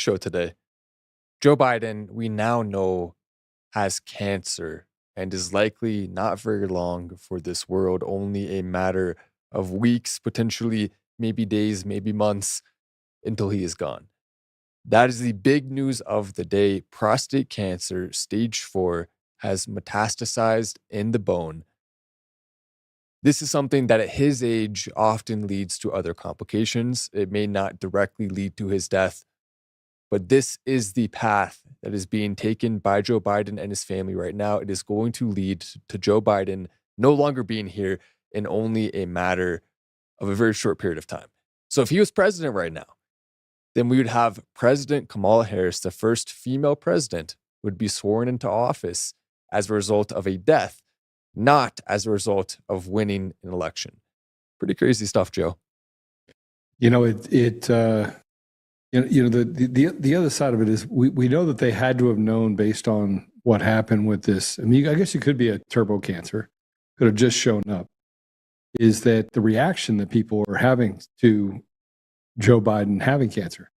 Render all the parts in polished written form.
show today. Joe Biden, we now know, has cancer and is likely not very long for this world, only a matter of weeks, potentially maybe days, maybe months until he is gone. That is the big news of the day. Prostate cancer, stage 4, has metastasized in the bone. This is something that at his age often leads to other complications. It may not directly lead to his death, but this is the path that is being taken by Joe Biden and his family right now. It is going to lead to Joe Biden no longer being here in only a matter of a very short period of time. So if he was president right now, then we would have President Kamala Harris, the first female president, would be sworn into office as a result of a death, not as a result of winning an election. Pretty crazy stuff, Joe. The other side of it is we know that they had to have known based on what happened with this. I mean, I guess it could be a turbo cancer, could have just shown up. Is that the reaction that people are having to Joe Biden having cancer?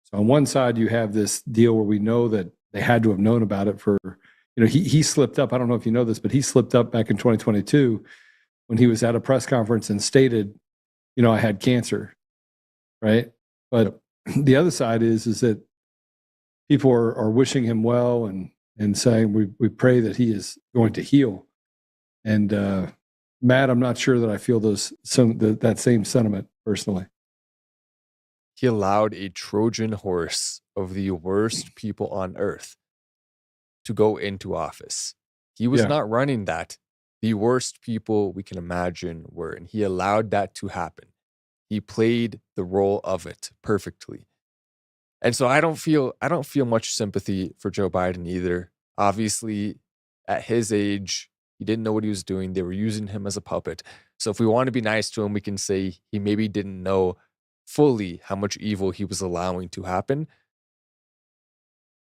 So on one side, you have this deal where we know that they had to have known about it for, he slipped up. I don't know if you know this, but he slipped up back in 2022 when he was at a press conference and stated, I had cancer, right? But the other side is that people are wishing him well and saying we pray that he is going to heal. And Matt, I'm not sure that I feel that same sentiment personally. He allowed a Trojan horse of the worst people on earth to go into office. He was not running that. The worst people we can imagine were, and he allowed that to happen. He played the role of it perfectly. And so I don't feel much sympathy for Joe Biden either. Obviously, at his age, he didn't know what he was doing. They were using him as a puppet. So if we want to be nice to him, we can say he maybe didn't know fully how much evil he was allowing to happen.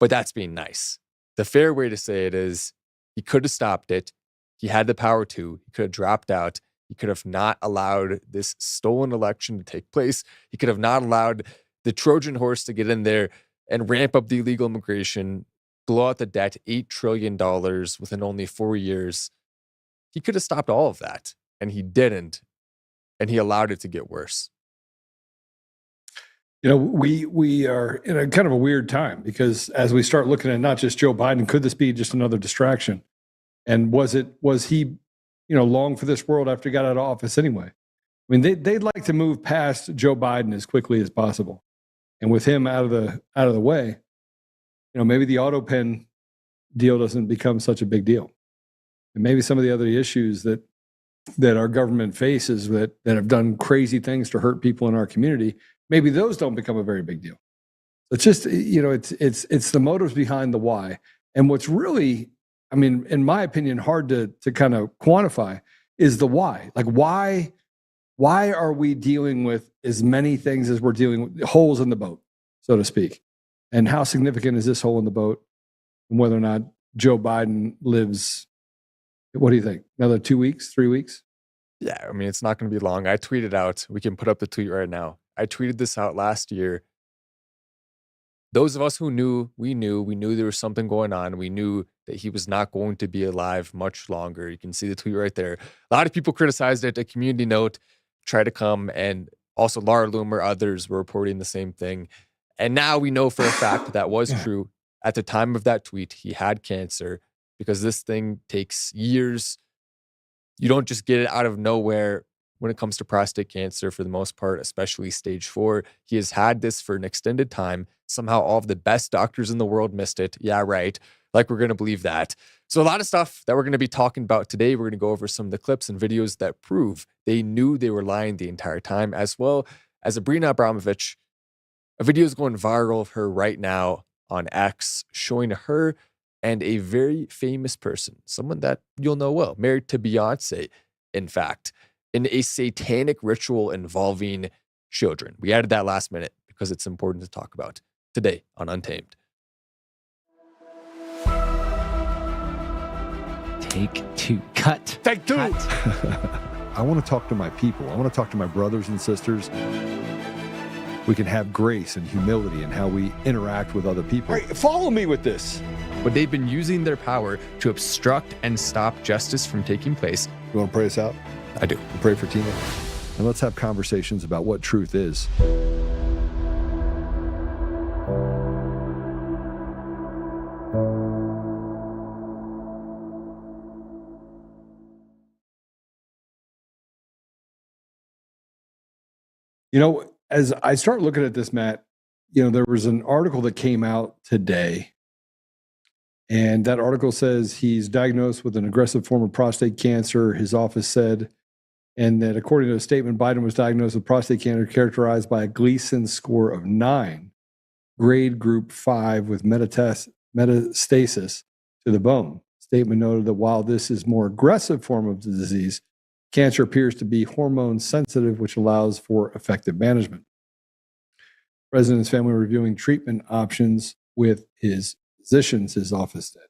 But that's being nice. The fair way to say it is he could have stopped it. He had the power to. He could have dropped out. He could have not allowed this stolen election to take place. He could have not allowed the Trojan horse to get in there and ramp up the illegal immigration, blow out the debt, $8 trillion within only 4 years. He could have stopped all of that, and he didn't. And he allowed it to get worse. We are in a kind of a weird time because as we start looking at not just Joe Biden, could this be just another distraction? And was he, long for this world after he got out of office anyway? I mean, they'd like to move past Joe Biden as quickly as possible. And with him out of the way, maybe the auto pen deal doesn't become such a big deal. And maybe some of the other issues that our government faces that have done crazy things to hurt people in our community, maybe those don't become a very big deal. It's just, it's the motives behind the why. And what's really, in my opinion, hard to kind of quantify is the why. Like, why are we dealing with as many things as we're dealing with, holes in the boat, so to speak? And how significant is this hole in the boat? And whether or not Joe Biden lives, what do you think? Another 2 weeks, 3 weeks? Yeah, it's not going to be long. I tweeted out, we can put up the tweet right now. I tweeted this out last year. Those of us who knew, we knew there was something going on. We knew that he was not going to be alive much longer. You can see the tweet right there. A lot of people criticized it. A community note tried to come, and also Laura Loomer, others were reporting the same thing. And now we know for a fact that was true. At the time of that tweet, he had cancer because this thing takes years. You don't just get it out of nowhere when it comes to prostate cancer for the most part, especially stage 4. He has had this for an extended time. Somehow all of the best doctors in the world missed it. Yeah, right. Like, we're going to believe that. So a lot of stuff that we're going to be talking about today. We're going to go over some of the clips and videos that prove they knew they were lying the entire time, as well as Sabrina Abramovich. A video is going viral of her right now on X, showing her and a very famous person, someone that you'll know well, married to Beyonce, in fact, in a satanic ritual involving children. We added that last minute because it's important to talk about today on Untamed. Take 2. Cut. Take 2. I want to talk to my people. I want to talk to my brothers and sisters. We can have grace and humility in how we interact with other people. All right, follow me with this. But they've been using their power to obstruct and stop justice from taking place. You want to pray us out? I do. We'll pray for Tina. And let's have conversations about what truth is. You know, as I start looking at this, Matt, you know, there was an article that came out today, and that article says he's diagnosed with an aggressive form of prostate cancer, his office said, and that according to a statement, Biden was diagnosed with prostate cancer characterized by a Gleason score of 9, grade group 5 with metastasis to the bone. Statement noted that while this is more aggressive form of the disease, cancer appears to be hormone sensitive, which allows for effective management. President's family reviewing treatment options with his physicians, his office said.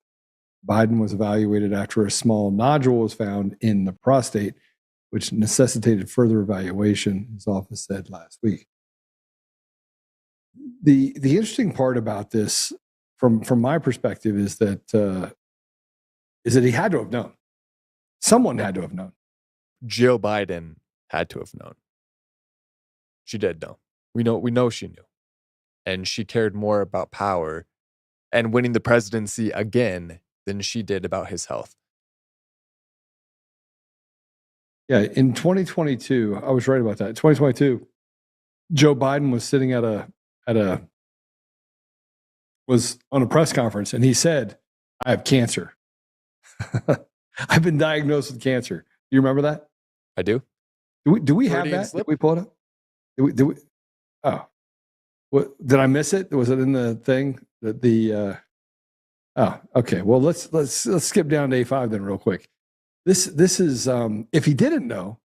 Biden was evaluated after a small nodule was found in the prostate, which necessitated further evaluation, his office said last week. The interesting part about this, from my perspective, is that he had to have known. Someone had to have known. Jill Biden had to have known. She did know. We know she knew. And she cared more about power and winning the presidency again than she did about his health. Yeah, in 2022, I was right about that. 2022, Joe Biden was sitting was on a press conference, and he said, "I have cancer. I've been diagnosed with cancer." Do you remember that? I do. Do we have that? Did we pull it up? Did we? Oh, what, did I miss it? Was it in the thing? Oh, okay. Well, let's skip down to A5 then real quick. This is if he didn't know,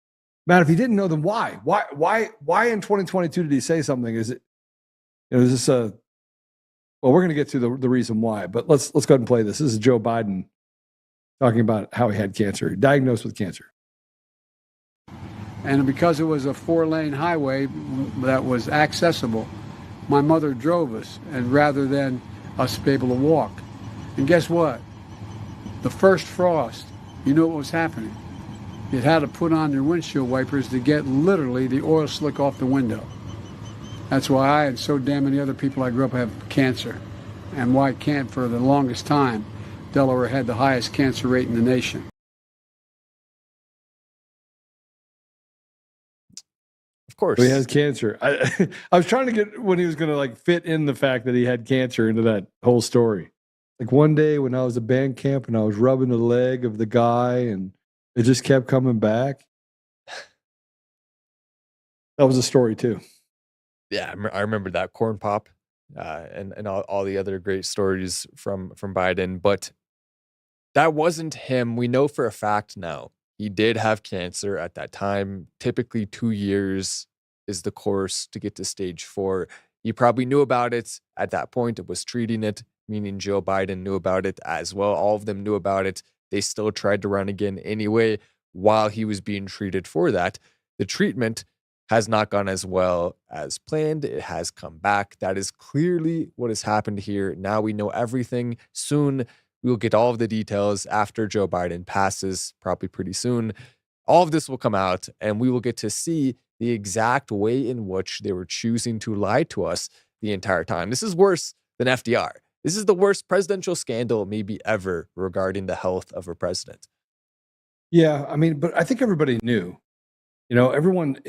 Matt. If he didn't know, then why? Why in 2022 did he say something? Is it? You know, is this a? Well, we're going to get to the reason why, but let's go ahead and play this. This is Joe Biden talking about how he had cancer, diagnosed with cancer. And because it was a 4-lane highway that was accessible, my mother drove us, and rather than us be able to walk. And guess what? The first frost, you know what was happening? You had to put on your windshield wipers to get literally the oil slick off the window. That's why I and so damn many other people I grew up have cancer. And why can't, for the longest time, Delaware had the highest cancer rate in the nation. Of course. He has cancer. I was trying to get when he was going to like fit in the fact that he had cancer into that whole story. Like one day when I was at band camp and I was rubbing the leg of the guy and it just kept coming back. That was a story too. Yeah, I remember that corn pop and all the other great stories from Biden. But that wasn't him. We know for a fact now. He did have cancer at that time. Typically 2 years is the course to get to stage 4. He probably knew about it at that point. It was treating it, meaning Joe Biden knew about it as well. All of them knew about it. They still tried to run again anyway while he was being treated for that. The treatment has not gone as well as planned. It has come back. That is clearly what has happened here. Now we know everything. Soon we will get all of the details after Joe Biden passes, probably pretty soon. All of this will come out, and we will get to see the exact way in which they were choosing to lie to us the entire time. This is worse than FDR. This is the worst presidential scandal maybe ever regarding the health of a president. Yeah, I mean, but I think everybody knew. You know, everyone,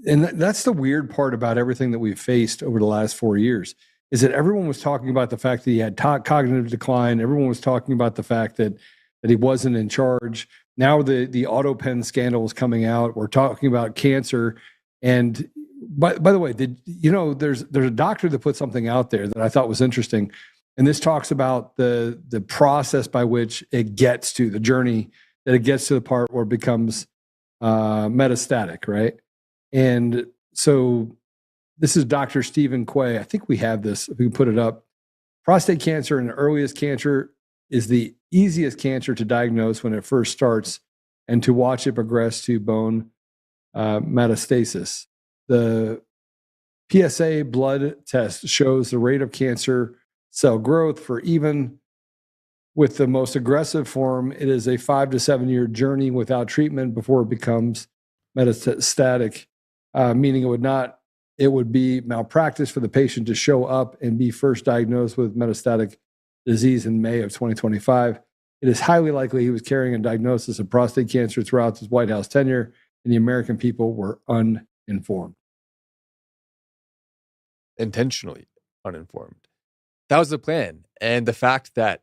and that's the weird part about everything that we've faced over the last 4 years, is that everyone was talking about the fact that he had cognitive decline. Everyone was talking about the fact that he wasn't in charge. Now the auto pen scandal is coming out. We're talking about cancer. And by the way, there's a doctor that put something out there that I thought was interesting. And this talks about the process by which it gets to the journey, that it gets to the part where it becomes metastatic, right? And so this is Dr. Stephen Quay. I think we have this, if we can put it up. Prostate cancer and the earliest cancer is the easiest cancer to diagnose when it first starts and to watch it progress to bone metastasis. The PSA blood test shows the rate of cancer cell growth for even with the most aggressive form. It is a 5 to 7 year journey without treatment before it becomes metastatic, meaning it would be malpractice for the patient to show up and be first diagnosed with metastatic disease in May of 2025. It is highly likely he was carrying a diagnosis of prostate cancer throughout his White House tenure, and the American people were uninformed. Intentionally uninformed. That was the plan. And the fact that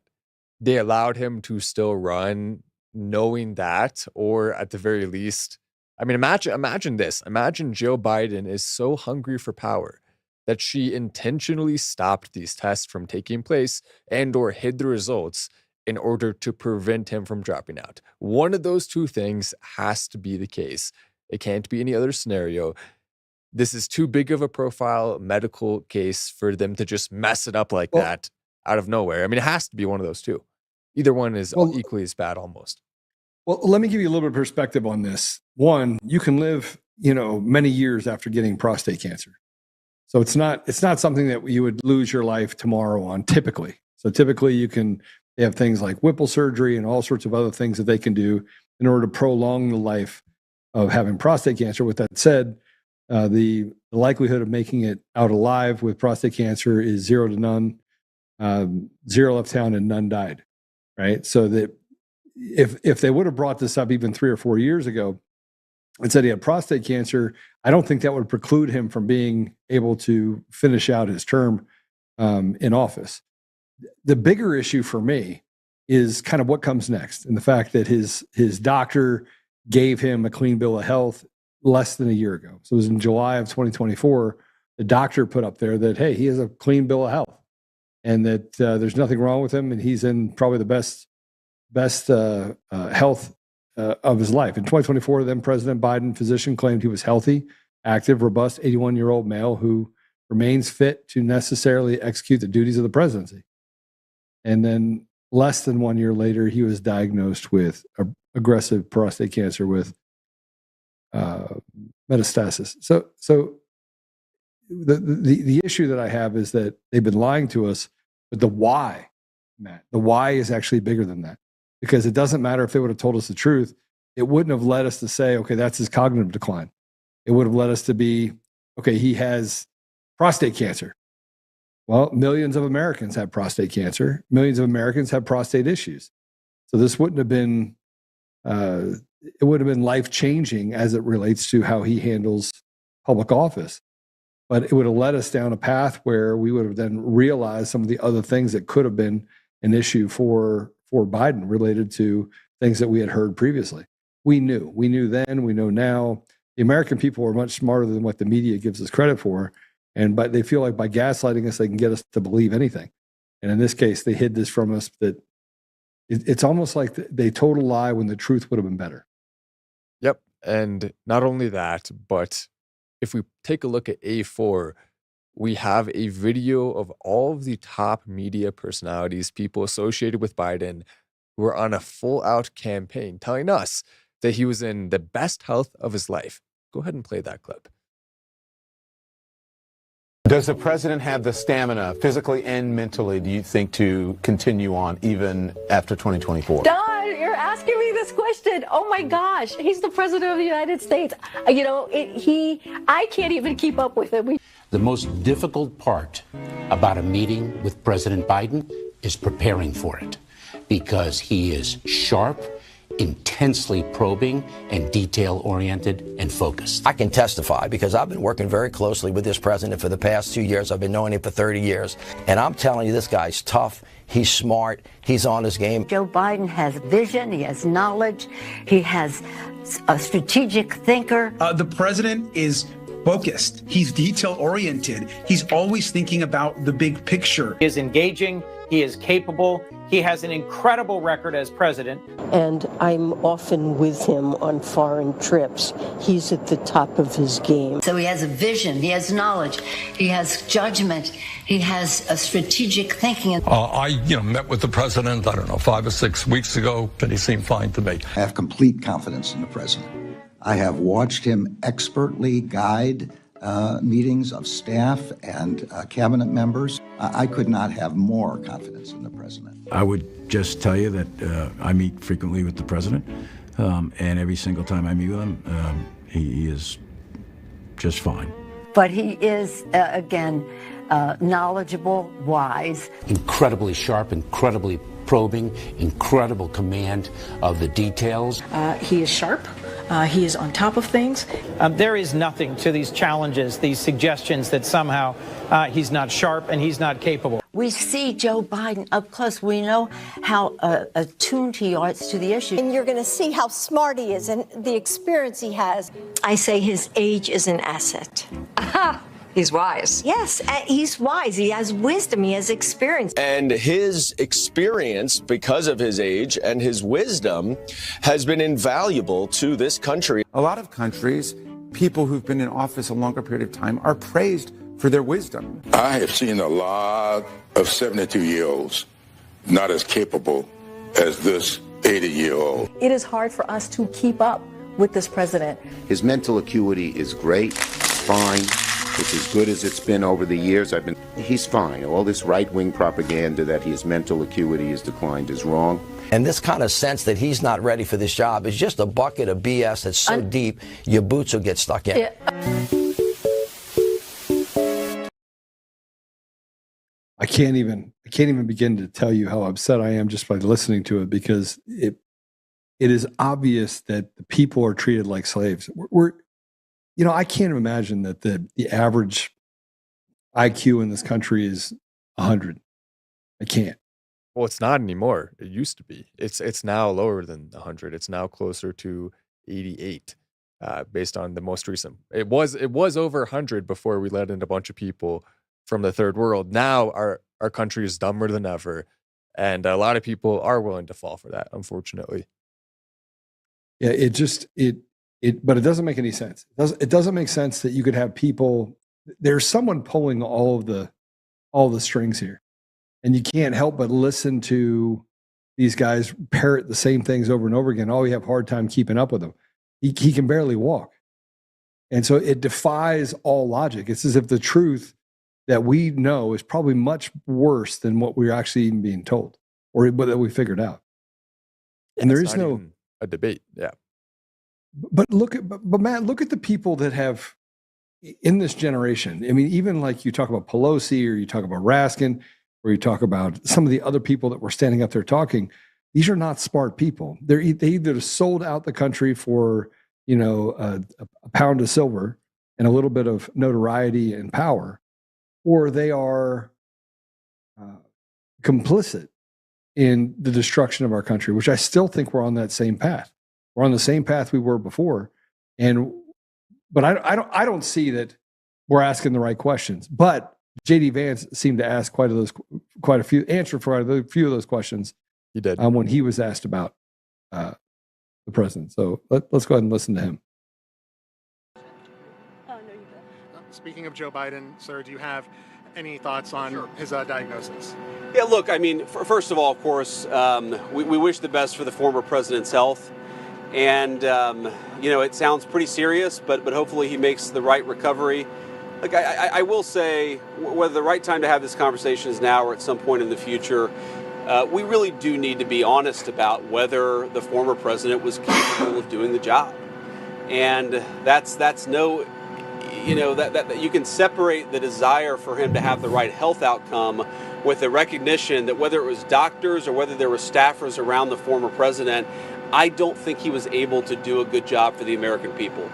they allowed him to still run knowing that, or at the very least, I mean, imagine this. Imagine Joe Biden is so hungry for power that she intentionally stopped these tests from taking place and or hid the results in order to prevent him from dropping out. One of those two things has to be the case. It can't be any other scenario. This is too big of a profile medical case for them to just mess it up like that out of nowhere. I mean, it has to be one of those two. Either one is equally as bad almost. Well, let me give you a little bit of perspective on this. One, you can live, many years after getting prostate cancer. So it's not something that you would lose your life tomorrow on typically. So typically they have things like Whipple surgery and all sorts of other things that they can do in order to prolong the life of having prostate cancer. With that said, the likelihood of making it out alive with prostate cancer is 0 to none. 0 left town and none died, right? So that if they would have brought this up even 3 or 4 years ago and said he had prostate cancer, I don't think that would preclude him from being able to finish out his term in office. The bigger issue for me is kind of what comes next, and the fact that his doctor gave him a clean bill of health less than a year ago. So it was in July of 2024, the doctor put up there that, hey, he has a clean bill of health and that there's nothing wrong with him and he's in probably the best health of his life. In 2024, then President Biden, physician, claimed he was healthy, active, robust, 81-year-old male who remains fit to necessarily execute the duties of the presidency. And then less than 1 year later, he was diagnosed with aggressive prostate cancer with metastasis. So the issue that I have is that they've been lying to us, but the why, Matt, the why is actually bigger than that, because it doesn't matter if they would have told us the truth. It wouldn't have led us to say, okay, that's his cognitive decline. It would have led us to be, okay, he has prostate cancer. Well, millions of Americans have prostate cancer. Millions of Americans have prostate issues. So this wouldn't have been, it would have been life-changing as it relates to how he handles public office. But it would have led us down a path where we would have then realized some of the other things that could have been an issue for Biden related to things that we had heard previously. We knew then, we know now. The American people are much smarter than what the media gives us credit for. But they feel like by gaslighting us, they can get us to believe anything. And in this case, they hid this from us, that it's almost like they told a lie when the truth would have been better. Yep. And not only that, but if we take a look at A4, we have a video of all of the top media personalities, people associated with Biden, who are on a full-out campaign telling us that he was in the best health of his life. Go ahead and play that clip. Does the president have the stamina, physically and mentally, do you think, to continue on even after 2024? Don, you're asking me this question. Oh my gosh, he's the president of the United States. I can't even keep up with him. The most difficult part about a meeting with President Biden is preparing for it, because he is sharp, intensely probing, and detail-oriented and focused. I can testify because I've been working very closely with this president for the past 2 years. I've been knowing him for 30 years. And I'm telling you, this guy's tough. He's smart. He's on his game. Joe Biden has vision. He has knowledge. He has a strategic thinker. The president is focused. He's detail-oriented. He's always thinking about the big picture. He is engaging. He is capable. He has an incredible record as president. And I'm often with him on foreign trips. He's at the top of his game. So he has a vision. He has knowledge. He has judgment. He has a strategic thinking. I met with the president, 5 or 6 weeks ago, and he seemed fine to me. I have complete confidence in the president. I have watched him expertly guide meetings of staff and cabinet members. I could not have more confidence in the president. I would just tell you that I meet frequently with the president, and every single time I meet with him, he is just fine. But he is, again, knowledgeable, wise. Incredibly sharp, incredibly probing, incredible command of the details. He is sharp. He is on top of things. There is nothing to these challenges, these suggestions that somehow he's not sharp and he's not capable. We see Joe Biden up close. We know how attuned he is to the issue. And you're going to see how smart he is and the experience he has. I say his age is an asset. He's wise. Yes, he's wise. He has wisdom. He has experience. And his experience, because of his age and his wisdom, has been invaluable to this country. A lot of countries, people who've been in office a longer period of time are praised for their wisdom. I have seen a lot of 72-year-olds not as capable as this 80-year-old. It is hard for us to keep up with this president. His mental acuity is great, fine. It's as good as it's been over the years. He's fine. All this right-wing propaganda that his mental acuity has declined is wrong. And this kind of sense that he's not ready for this job is just a bucket of BS that's so deep, your boots will get stuck in. I can't even begin to tell you how upset I am just by listening to it, because it is obvious that the people are treated like slaves. I can't imagine that the average IQ in this country is 100. I can't. Well, it's not anymore. It used to be. It's now lower than 100. It's now closer to 88, based on the most recent. It was over 100 before we let in a bunch of people from the third world. Now our country is dumber than ever, and a lot of people are willing to fall for that, unfortunately. Yeah, but it doesn't make any sense. It doesn't make sense that you could have people. There's someone pulling all the strings here, and you can't help but listen to these guys parrot the same things over and over again. Oh, you have a hard time keeping up with them. He can barely walk, and so it defies all logic. It's as if the truth that we know is probably much worse than what we're actually even being told, or that we figured out. And there is no a debate. Yeah. But Matt, look at the people that have in this generation. I mean, even like you talk about Pelosi, or you talk about Raskin, or you talk about some of the other people that were standing up there talking. These are not smart people. They either sold out the country for a pound of silver and a little bit of notoriety and power, or they are complicit in the destruction of our country, which I still think we're on that same path. We're on the same path we were before, but I don't see that we're asking the right questions. But J.D. Vance seemed to ask answer for quite a few of those questions. He did when he was asked about the president. So let's go ahead and listen to him. Speaking of Joe Biden, sir, do you have any thoughts on his diagnosis? Yeah, look, I mean, first of all, of course, we wish the best for the former president's health. And, it sounds pretty serious, but hopefully he makes the right recovery. Look, I will say, whether the right time to have this conversation is now or at some point in the future, we really do need to be honest about whether the former president was capable of doing the job. And that's no, that you can separate the desire for him to have the right health outcome with the recognition that whether it was doctors or whether there were staffers around the former president, I don't think he was able to do a good job for the American people.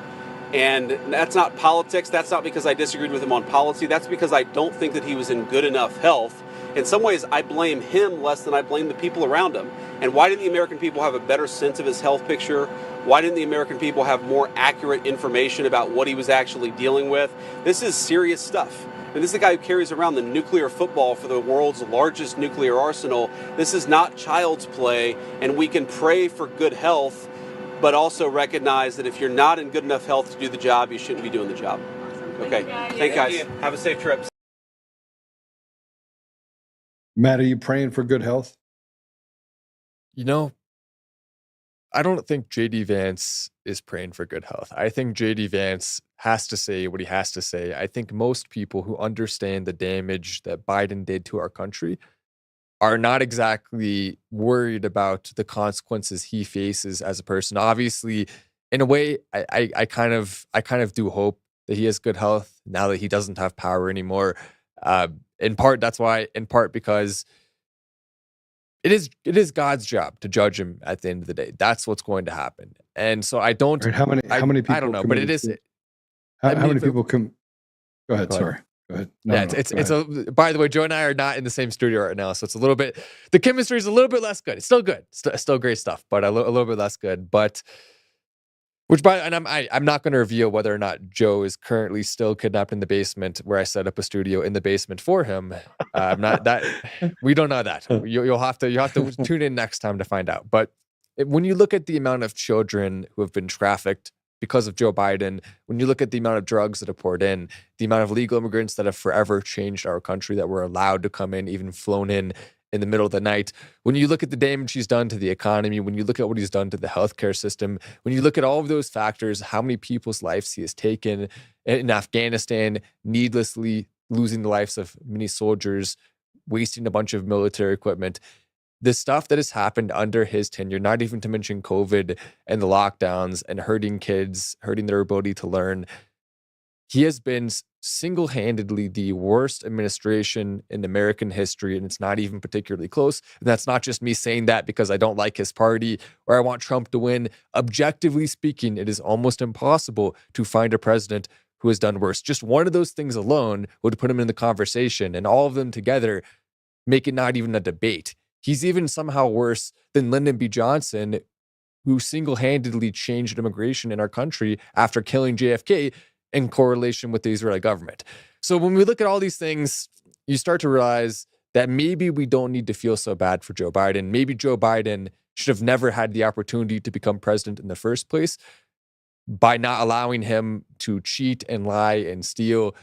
And that's not politics. That's not because I disagreed with him on policy. That's because I don't think that he was in good enough health. In some ways, I blame him less than I blame the people around him. And why didn't the American people have a better sense of his health picture? Why didn't the American people have more accurate information about what he was actually dealing with? This is serious stuff. And this is the guy who carries around the nuclear football for the world's largest nuclear arsenal. This is not child's play, and we can pray for good health, but also recognize that if you're not in good enough health to do the job, you shouldn't be doing the job. Okay. Thank you, guys. Have a safe trip. Matt, are you praying for good health? I don't think JD Vance is praying for good health. I think JD Vance has to say what he has to say. I think most people who understand the damage that Biden did to our country are not exactly worried about the consequences he faces as a person. Obviously, in a way, I kind of do hope that he has good health now that he doesn't have power anymore. In part, that's why. In part, because it is God's job to judge him at the end of the day. That's what's going to happen. And so I don't. Right, how many people? I don't know, but it is. How many people come? Go ahead. Go ahead. Sorry. Go ahead. No, Yeah, no, it's go ahead. a. By the way, Joe and I are not in the same studio right now, so it's a little bit. The chemistry is a little bit less good. It's still good, still great stuff, but a little bit less good. But I'm not going to reveal whether or not Joe is currently still kidnapped in the basement where I set up a studio in the basement for him. I'm not that. We don't know that. You'll have to tune in next time to find out. But when you look at the amount of children who have been trafficked because of Joe Biden, when you look at the amount of drugs that have poured in, the amount of legal immigrants that have forever changed our country that were allowed to come in, even flown in the middle of the night, when you look at the damage he's done to the economy, when you look at what he's done to the healthcare system, when you look at all of those factors, how many people's lives he has taken in Afghanistan, needlessly losing the lives of many soldiers, wasting a bunch of military equipment, the stuff that has happened under his tenure, not even to mention COVID and the lockdowns and hurting kids, hurting their ability to learn. He has been single-handedly the worst administration in American history, and it's not even particularly close. And that's not just me saying that because I don't like his party or I want Trump to win. Objectively speaking, it is almost impossible to find a president who has done worse. Just one of those things alone would put him in the conversation, and all of them together make it not even a debate. He's even somehow worse than Lyndon B. Johnson, who single-handedly changed immigration in our country after killing JFK in correlation with the Israeli government. So when we look at all these things, you start to realize that maybe we don't need to feel so bad for Joe Biden. Maybe Joe Biden should have never had the opportunity to become president in the first place by not allowing him to cheat and lie and steal.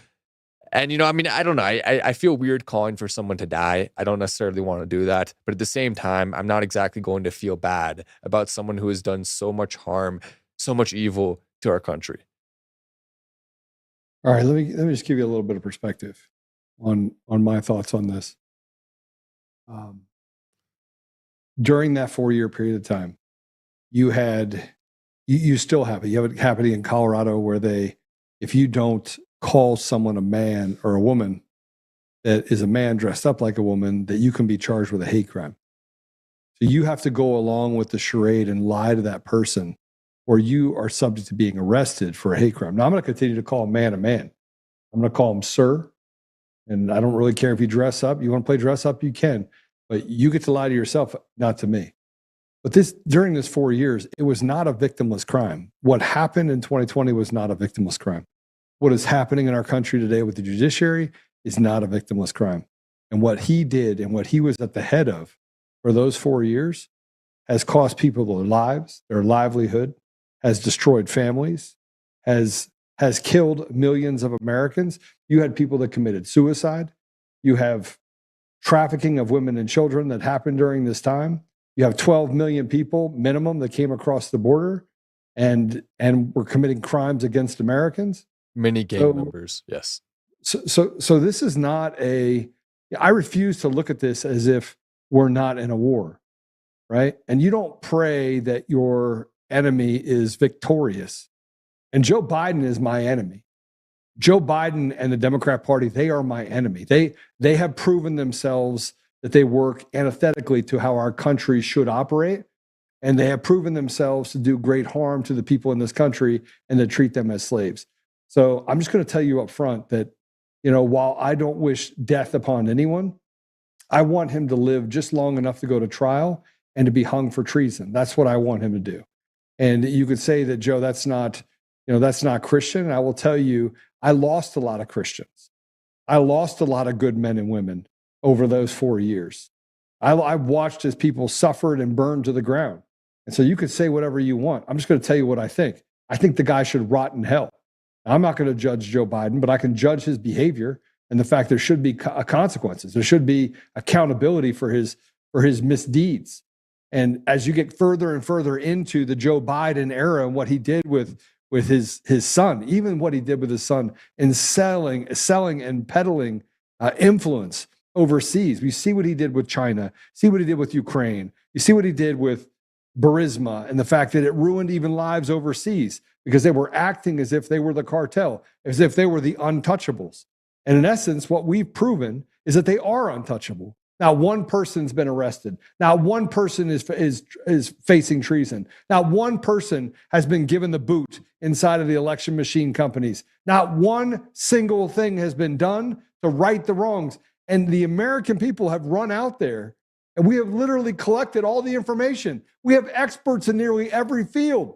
And, I don't know. I feel weird calling for someone to die. I don't necessarily want to do that. But at the same time, I'm not exactly going to feel bad about someone who has done so much harm, so much evil to our country. All right, let me just give you a little bit of perspective on my thoughts on this. During that 4-year period of time, you still have it. You have it happening in Colorado where if you don't call someone a man or a woman that is a man dressed up like a woman, that you can be charged with a hate crime. So you have to go along with the charade and lie to that person, or you are subject to being arrested for a hate crime. Now, I'm going to continue to call a man a man. I'm going to call him sir. And I don't really care if you dress up. You want to play dress up, you can. But you get to lie to yourself, not to me. But during this 4 years, it was not a victimless crime. What happened in 2020 was not a victimless crime. What is happening in our country today with the judiciary is not a victimless crime. And what he did and what he was at the head of for those 4 years has cost people their lives, their livelihood, has destroyed families, has killed millions of Americans. You had people that committed suicide. You have trafficking of women and children that happened during this time. You have 12 million people minimum that came across the border and were committing crimes against Americans. Many gang members, yes. So this is not I refuse to look at this as if we're not in a war, right? And you don't pray that your enemy is victorious. And Joe Biden is my enemy. Joe Biden and the Democrat Party, they are my enemy. They have proven themselves that they work antithetically to how our country should operate. And they have proven themselves to do great harm to the people in this country and to treat them as slaves. So I'm just going to tell you up front that, while I don't wish death upon anyone, I want him to live just long enough to go to trial and to be hung for treason. That's what I want him to do. And you could say that, Joe, that's not Christian. And I will tell you, I lost a lot of Christians. I lost a lot of good men and women over those 4 years. I watched as people suffered and burned to the ground. And so you could say whatever you want. I'm just going to tell you what I think. I think the guy should rot in hell. I'm not going to judge Joe Biden, but I can judge his behavior and the fact there should be consequences. There should be accountability for his misdeeds. And as you get further and further into the Joe Biden era and what he did with his son, even what he did with his son in selling and peddling influence overseas. We see what he did with China, see what he did with Ukraine. You see what he did with Burisma and the fact that it ruined even lives overseas because they were acting as if they were the cartel, as if they were the untouchables. And in essence, what we've proven is that they are untouchable. Now, one person's been arrested. Now, one person is facing treason. Now, one person has been given the boot inside of the election machine companies. Not one single thing has been done to right the wrongs. And the American people have run out there, and we have literally collected all the information. We have experts in nearly every field.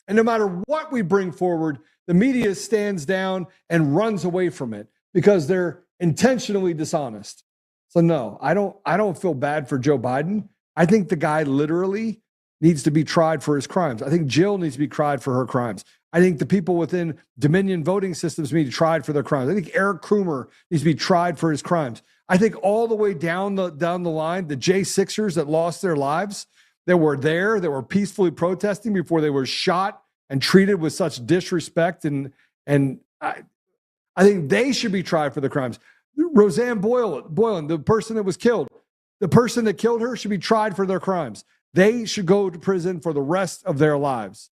And no matter what we bring forward, the media stands down and runs away from it because they're intentionally dishonest. So no, I don't feel bad for Joe Biden. I think the guy literally needs to be tried for his crimes. I think Jill needs to be tried for her crimes. I think the people within Dominion voting systems need to be tried for their crimes. I think Eric Coomer needs to be tried for his crimes. I think all the way down the line, the J6ers that lost their lives, that were there, that were peacefully protesting before they were shot and treated with such disrespect, and I think they should be tried for the crimes. Roseanne Boylan, the person that was killed, the person that killed her should be tried for their crimes. They should go to prison for the rest of their lives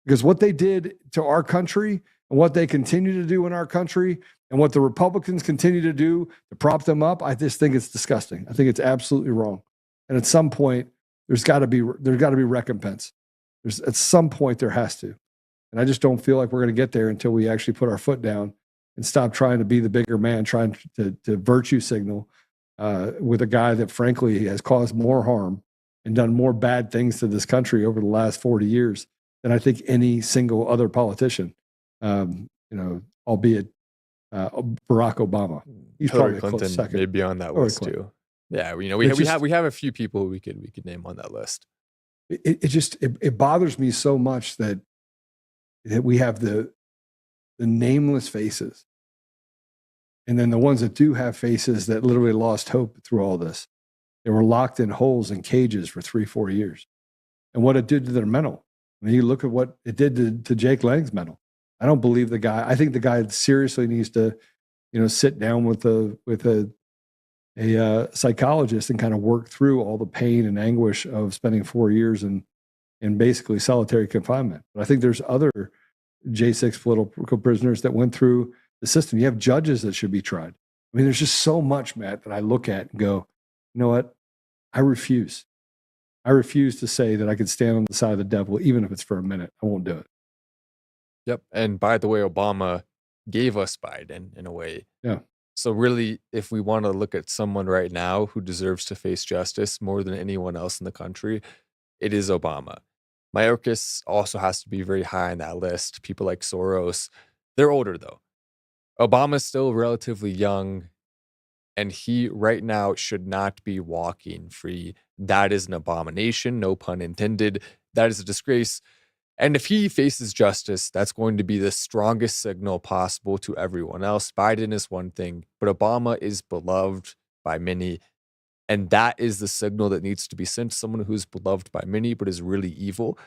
because what they did to our country and what they continue to do in our country and what the Republicans continue to do to prop them up, I just think it's disgusting. I think it's absolutely wrong. And at some point, there's got to be recompense. At some point there has to. And I just don't feel like we're going to get there until we actually put our foot down and stop trying to be the bigger man, trying to virtue signal with a guy that frankly has caused more harm and done more bad things to this country over the last 40 years than I think any single other politician, albeit Barack Obama. He's Hillary probably a close second. Maybe on that list too. Yeah, we have a few people we could name on that list. It bothers me so much that we have the nameless faces, and then the ones that do have faces that literally lost hope through all this. They were locked in holes and cages for 3-4 years, and what it did to their mental. I mean, you look at what it did to Jake Lang's mental. I don't believe the guy. I think the guy seriously needs to, sit down with a psychologist and kind of work through all the pain and anguish of spending 4 years in basically solitary confinement. But I think there's other J6 political prisoners that went through the system. You have judges that should be tried. I mean, there's just so much, Matt, that I look at and go, you know what? I refuse. I refuse to say that I could stand on the side of the devil, even if it's for a minute. I won't do it. Yep. And by the way, Obama gave us Biden in a way. Yeah. So really, if we want to look at someone right now who deserves to face justice more than anyone else in the country, it is Obama. Mayorkas also has to be very high on that list. People like Soros, they're older though. Obama's still relatively young, and he right now should not be walking free. That is an abomination, no pun intended. That is a disgrace. And if he faces justice, that's going to be the strongest signal possible to everyone else. Biden is one thing, but Obama is beloved by many. And that is the signal that needs to be sent to someone who's beloved by many, but is really evil,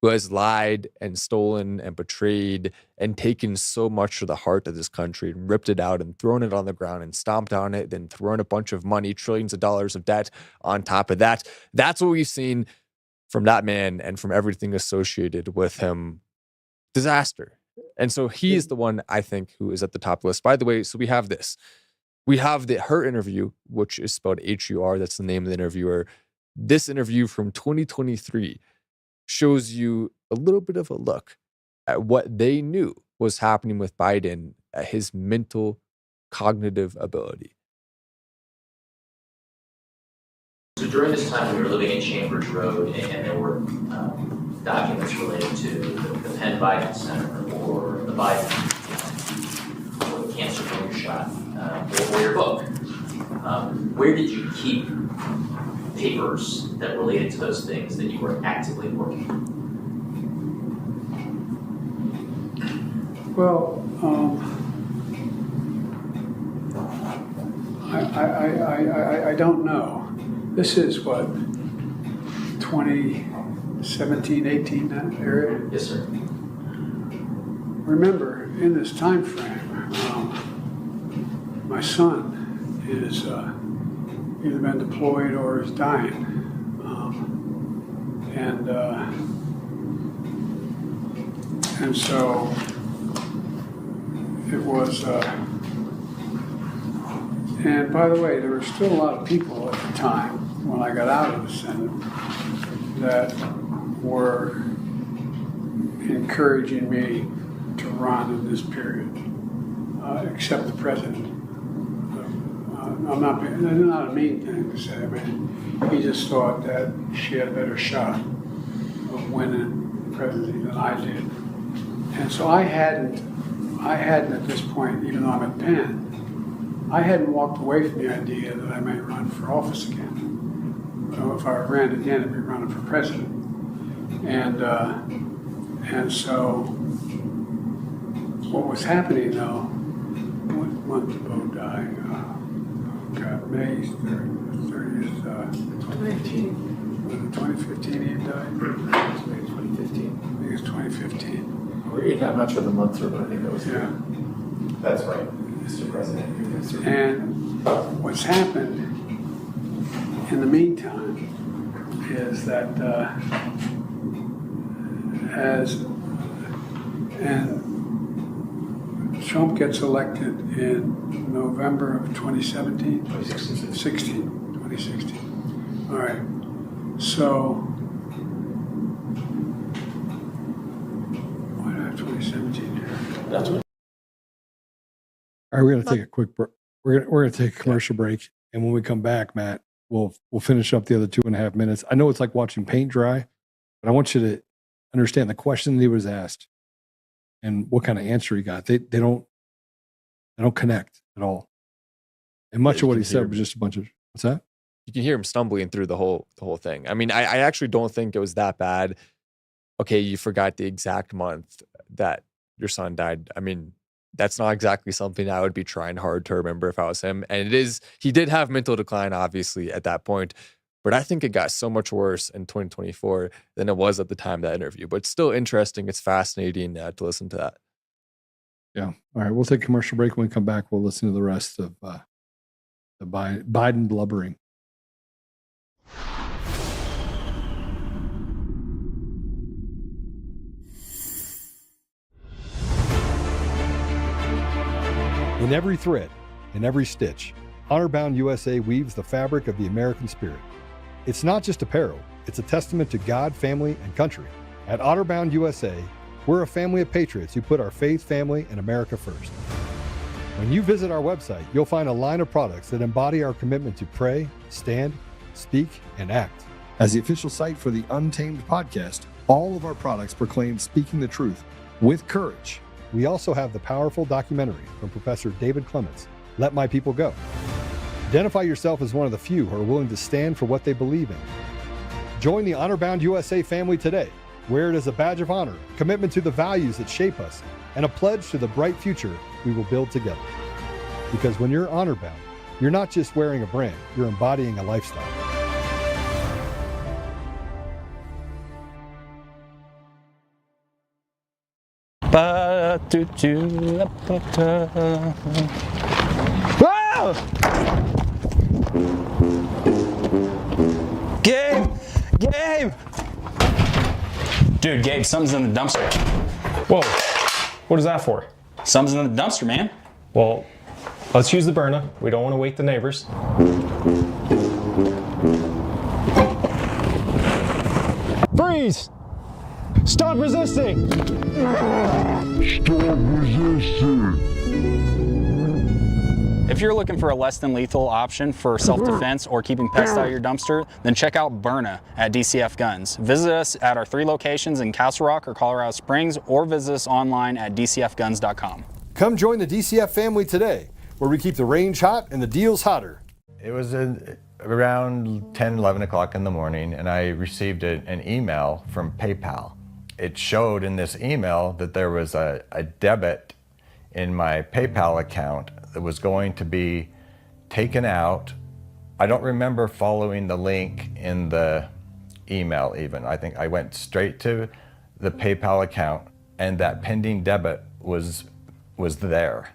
who has lied and stolen and betrayed and taken so much to the heart of this country and ripped it out and thrown it on the ground and stomped on it, then thrown a bunch of money, trillions of dollars of debt on top of that. That's what we've seen from that man and from everything associated with him. Disaster. And so he is the one, I think, who is at the top list. By the way, so we have this. We have her interview, which is spelled HUR. That's the name of the interviewer. This interview from 2023 shows you a little bit of a look at what they knew was happening with Biden, at his mental cognitive ability. So during this time, we were living in Chambers Road, and there were documents related to the Penn Biden Center or the Biden or the cancer shot or your book. Where did you keep papers that related to those things that you were actively working on? Well, I don't know. This is what 2017, 18, that area? Yes, sir. Remember, in this time frame, my son is either been deployed or is dying. And so it was, and by the way, there were still a lot of people at the time when I got out of the Senate that were encouraging me to run in this period, except the president. That's not a mean thing to say. I mean, he just thought that she had a better shot of winning the presidency than I did. And so I hadn't at this point, even though I'm at Penn, I hadn't walked away from the idea that I might run for office again. So if I ran again, I'd be running for president. And so what was happening though, what month did Bo die? May 30th, 2015. Was it 2015 he died? Maybe 2015. I think it's 2015. I'm not sure the months are, but I think that was That's right, Mr. President. And what's happened in the meantime is that Trump gets elected in November of 2017? 2016. All right. So, why do I have 2017 here? That's what. All right, we're going to take a quick break. We're going to take a commercial break. And when we come back, Matt, we'll finish up the other 2.5 minutes. I know it's like watching paint dry, but I want you to understand the question that he was asked and what kind of answer he got. They don't connect at all. And much of what he said was just a bunch of, what's that? You can hear him stumbling through the whole thing. I mean, I actually don't think it was that bad. Okay, you forgot the exact month that your son died. I mean, that's not exactly something I would be trying hard to remember if I was him. And he did have mental decline, obviously, at that point. But I think it got so much worse in 2024 than it was at the time of that interview. But it's still interesting. It's fascinating to listen to that. Yeah. All right. We'll take a commercial break. When we come back, we'll listen to the rest of the Biden blubbering. In every thread, in every stitch, Honor-Bound USA weaves the fabric of the American spirit. It's not just apparel, it's a testament to God, family, and country. At Honor-Bound USA, we're a family of patriots who put our faith, family, and America first. When you visit our website, you'll find a line of products that embody our commitment to pray, stand, speak, and act. As the official site for the Untamed podcast, all of our products proclaim speaking the truth with courage. We also have the powerful documentary from Professor David Clements, Let My People Go. Identify yourself as one of the few who are willing to stand for what they believe in. Join the Honor-Bound USA family today. Wear it as a badge of honor, commitment to the values that shape us, and a pledge to the bright future we will build together. Because when you're honor-bound, you're not just wearing a brand, you're embodying a lifestyle. Gabe! Dude, Gabe, something's in the dumpster. Whoa, what is that for? Something's in the dumpster, man. Well, let's use the burner. We don't want to wake the neighbors. Freeze! Stop resisting! Stop resisting! If you're looking for a less than lethal option for self-defense or keeping pests out of your dumpster, then check out Byrna at DCF Guns. Visit us at our 3 locations in Castle Rock or Colorado Springs, or visit us online at dcfguns.com. Come join the DCF family today, where we keep the range hot and the deals hotter. It was around 10, 11 o'clock in the morning, and I received an email from PayPal. It showed in this email that there was a debit in my PayPal account that was going to be taken out. I don't remember following the link in the email even. I think I went straight to the PayPal account, and that pending debit was there.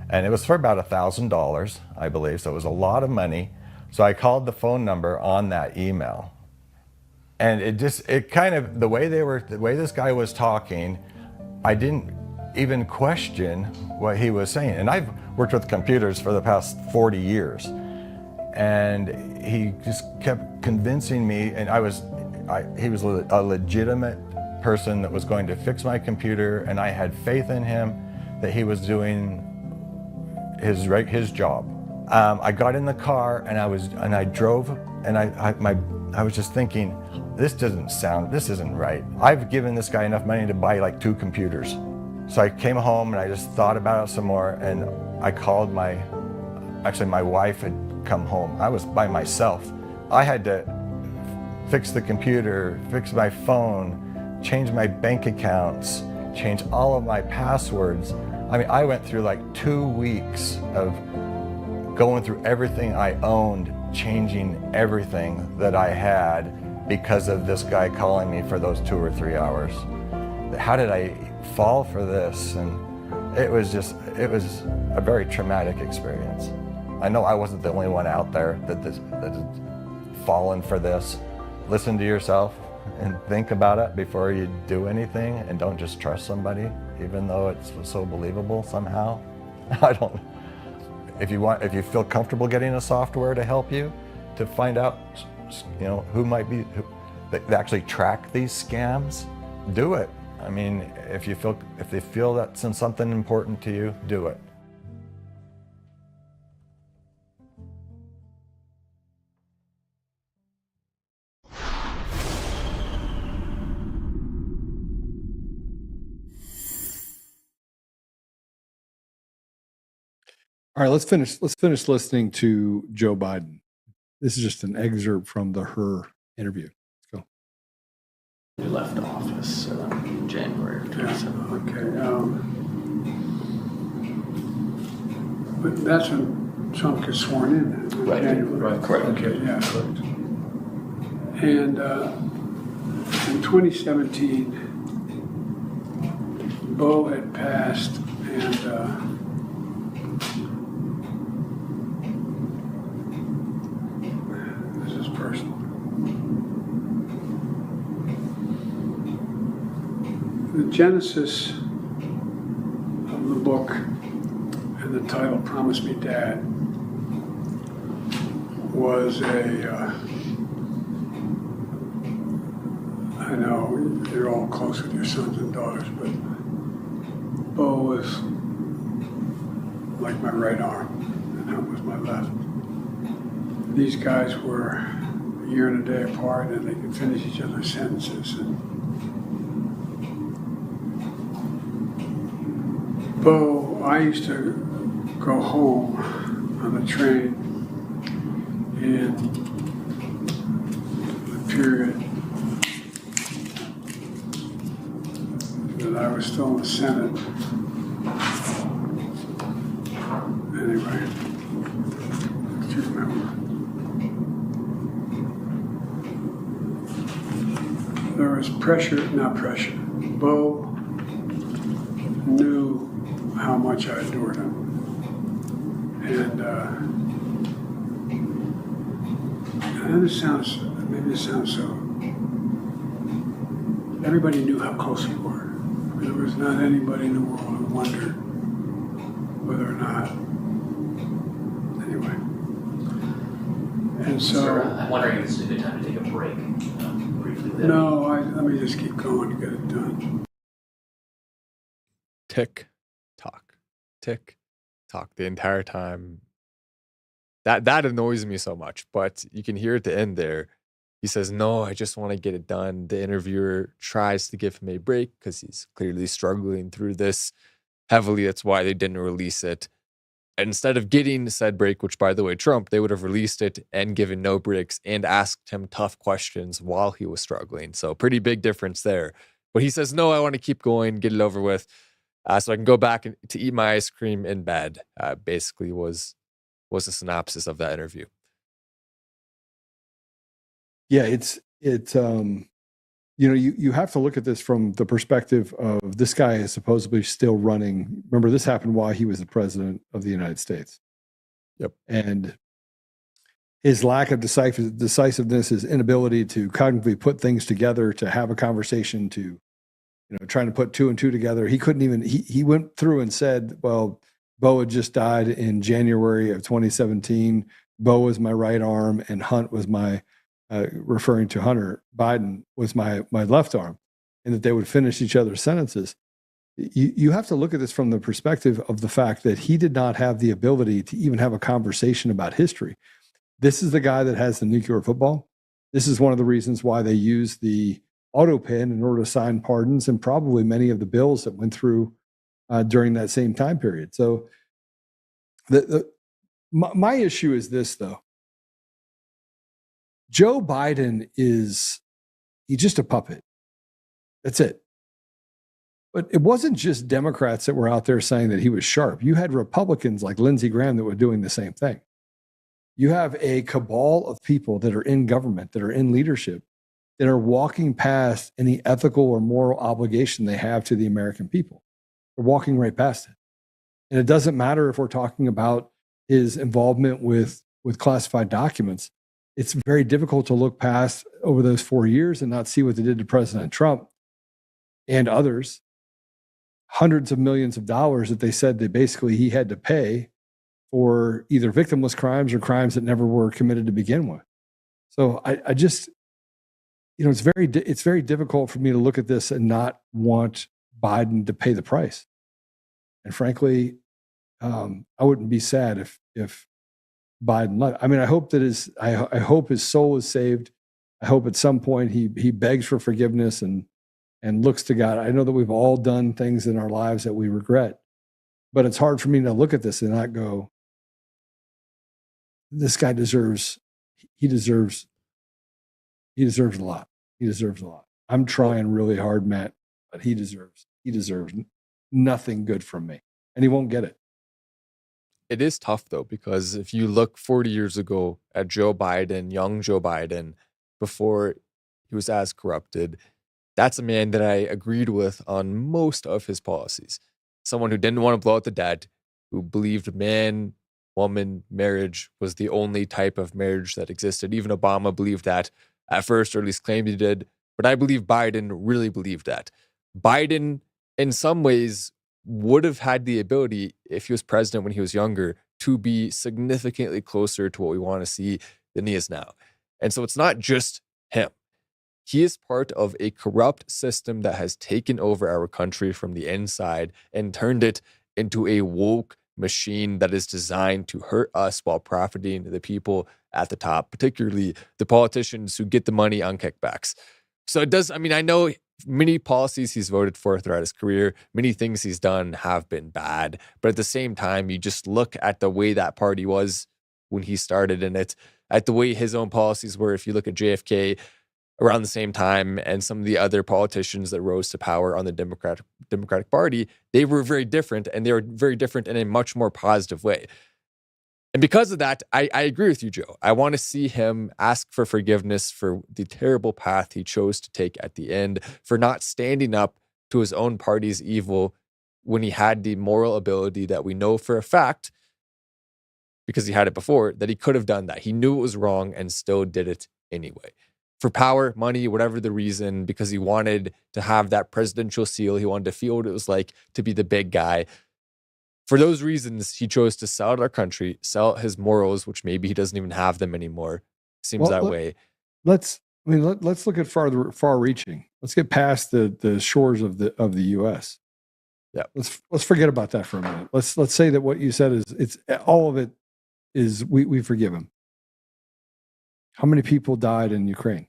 And it was for about $1,000, I believe, so it was a lot of money. So I called the phone number on that email. And it kind of, the way this guy was talking, I didn't even question what he was saying. And I've worked with computers for the past 40 years. And he just kept convincing me, and he was a legitimate person that was going to fix my computer, and I had faith in him that he was doing his job. I got in the car and I drove, and I was just thinking, this isn't right. I've given this guy enough money to buy like 2 computers. So I came home and I just thought about it some more, and I called my wife had come home. I was by myself. I had to fix the computer, fix my phone, change my bank accounts, change all of my passwords. I mean, I went through like 2 weeks of going through everything I owned, changing everything that I had because of this guy calling me for those 2 or 3 hours. How did I fall for this? And it was a very traumatic experience. I know I wasn't the only one out there that had fallen for this. Listen to yourself and think about it before you do anything, and don't just trust somebody, even though it's so believable somehow. I don't. If you feel comfortable getting a software to help you to find out, who might be that actually track these scams, do it. I mean, if they feel that's something important to you, do it. All right, let's finish listening to Joe Biden. This is just an excerpt from the Her interview. Let's go. You left office in January of 2017. Okay. But that's when Trump gets sworn in. Right. January. Right. Correct. Okay. Yeah. Correct. And in 2017, Bo had passed, and this is personal. The genesis of the book and the title, Promise Me Dad, was I know you're all close with your sons and daughters, but Bo was like my right arm, and that was my left. These guys were a year and a day apart, and they could finish each other's sentences. And Bo, I used to go home on the train in the period that I was still in the Senate. Anyway, do you remember? There was not pressure. Bo knew how much I adored him. And maybe it sounds so, everybody knew how close we were. There was not anybody in the world who wondered whether or not. Anyway. And so. Sir, I'm wondering if this is a good time to take a break briefly. No, let me just keep going to get it done. Tick tock, tick tock the entire time. That annoys me so much, but you can hear at the end there. He says, no, I just want to get it done. The interviewer tries to give him a break because he's clearly struggling through this heavily. That's why they didn't release it. And instead of getting said break, which by the way, Trump, they would have released it and given no breaks and asked him tough questions while he was struggling. So pretty big difference there. But he says, no, I want to keep going, get it over with. So I can go back to eat my ice cream in bed, basically was a synopsis of that interview. Yeah, it's you have to look at this from the perspective of this guy is supposedly still running. Remember, this happened while he was the president of the United States. Yep. And his lack of decisiveness, his inability to cognitively put things together, to have a conversation, to trying to put two and two together. He couldn't even. He went through and said, "Well, Bo had just died in January of 2017. Bo was my right arm, and Hunt was my." Referring to Hunter Biden was my left arm, and that they would finish each other's sentences. You have to look at this from the perspective of the fact that he did not have the ability to even have a conversation about history. This is the guy that has the nuclear football. This is one of the reasons why they use the auto pen in order to sign pardons and probably many of the bills that went through during that same time period. So my issue is this, though. Joe Biden he's just a puppet. That's it. But it wasn't just Democrats that were out there saying that he was sharp. You had Republicans like Lindsey Graham that were doing the same thing. You have a cabal of people that are in government, that are in leadership, that are walking past any ethical or moral obligation they have to the American people. They're walking right past it. And it doesn't matter if we're talking about his involvement with classified documents. It's very difficult to look past over those 4 years and not see what they did to President Trump and others. Hundreds of millions of dollars that they said that basically he had to pay for either victimless crimes or crimes that never were committed to begin with. So I just, it's very difficult for me to look at this and not want Biden to pay the price. And frankly, I wouldn't be sad if Biden left. I mean, I hope that I hope his soul is saved. I hope at some point he begs for forgiveness and looks to God. I know that we've all done things in our lives that we regret, but it's hard for me to look at this and not go, this guy deserves a lot. He deserves a lot. I'm trying really hard, Matt, but he deserves nothing good from me, and he won't get it. It is tough, though, because if you look 40 years ago at Joe Biden, young Joe Biden, before he was as corrupted, that's a man that I agreed with on most of his policies. Someone who didn't want to blow out the debt, who believed man, woman, marriage was the only type of marriage that existed. Even Obama believed that at first, or at least claimed he did. But I believe Biden really believed that. Biden, in some ways, would have had the ability, if he was president when he was younger, to be significantly closer to what we want to see than he is now. And so it's not just him. He is part of a corrupt system that has taken over our country from the inside and turned it into a woke machine that is designed to hurt us while profiting the people at the top, particularly the politicians who get the money on kickbacks. So it does, I mean, I know many policies he's voted for throughout his career, many things he's done have been bad, but at the same time, you just look at the way that party was when he started in it, at the way his own policies were. If you look at JFK around the same time and some of the other politicians that rose to power on the Democratic Party, they were very different, and they were very different in a much more positive way. And because of that, I agree with you, Joe. I want to see him ask for forgiveness for the terrible path he chose to take at the end, for not standing up to his own party's evil when he had the moral ability that we know for a fact, because he had it before, that he could have done that. He knew it was wrong and still did it anyway. For power, money, whatever the reason, because he wanted to have that presidential seal. He wanted to feel what it was like to be the big guy. For those reasons, he chose to sell out our country, sell out his morals, which maybe he doesn't even have them anymore. Seems that way. Let's look at far-reaching. Let's get past the shores of the U.S. Yeah. Let's forget about that for a minute. Let's say that what you said is all of it is we forgive him. How many people died in Ukraine?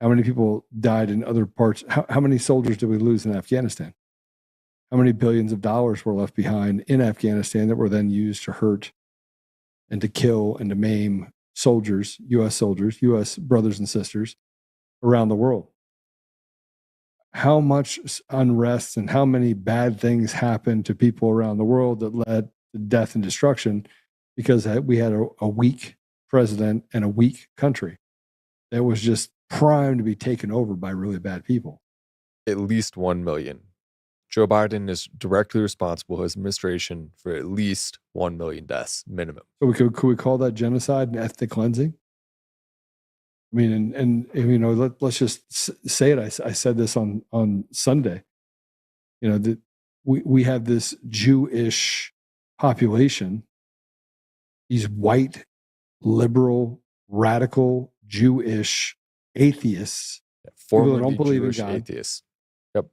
How many people died in other parts? How many soldiers did we lose in Afghanistan? How many billions of dollars were left behind in Afghanistan that were then used to hurt and to kill and to maim soldiers, U.S. brothers and sisters around the world? How much unrest and how many bad things happened to people around the world that led to death and destruction because we had a weak president and a weak country that was just primed to be taken over by really bad people. At least 1 million. Joe Biden is directly responsible, his administration, for at least 1 million deaths minimum. So could we call that genocide and ethnic cleansing? I mean, and you know, let's just say it. I said this on Sunday. You know, that we have this Jewish population, these white, liberal, radical, Jewish atheists, people that don't believe Jewish in God, atheists. Yep.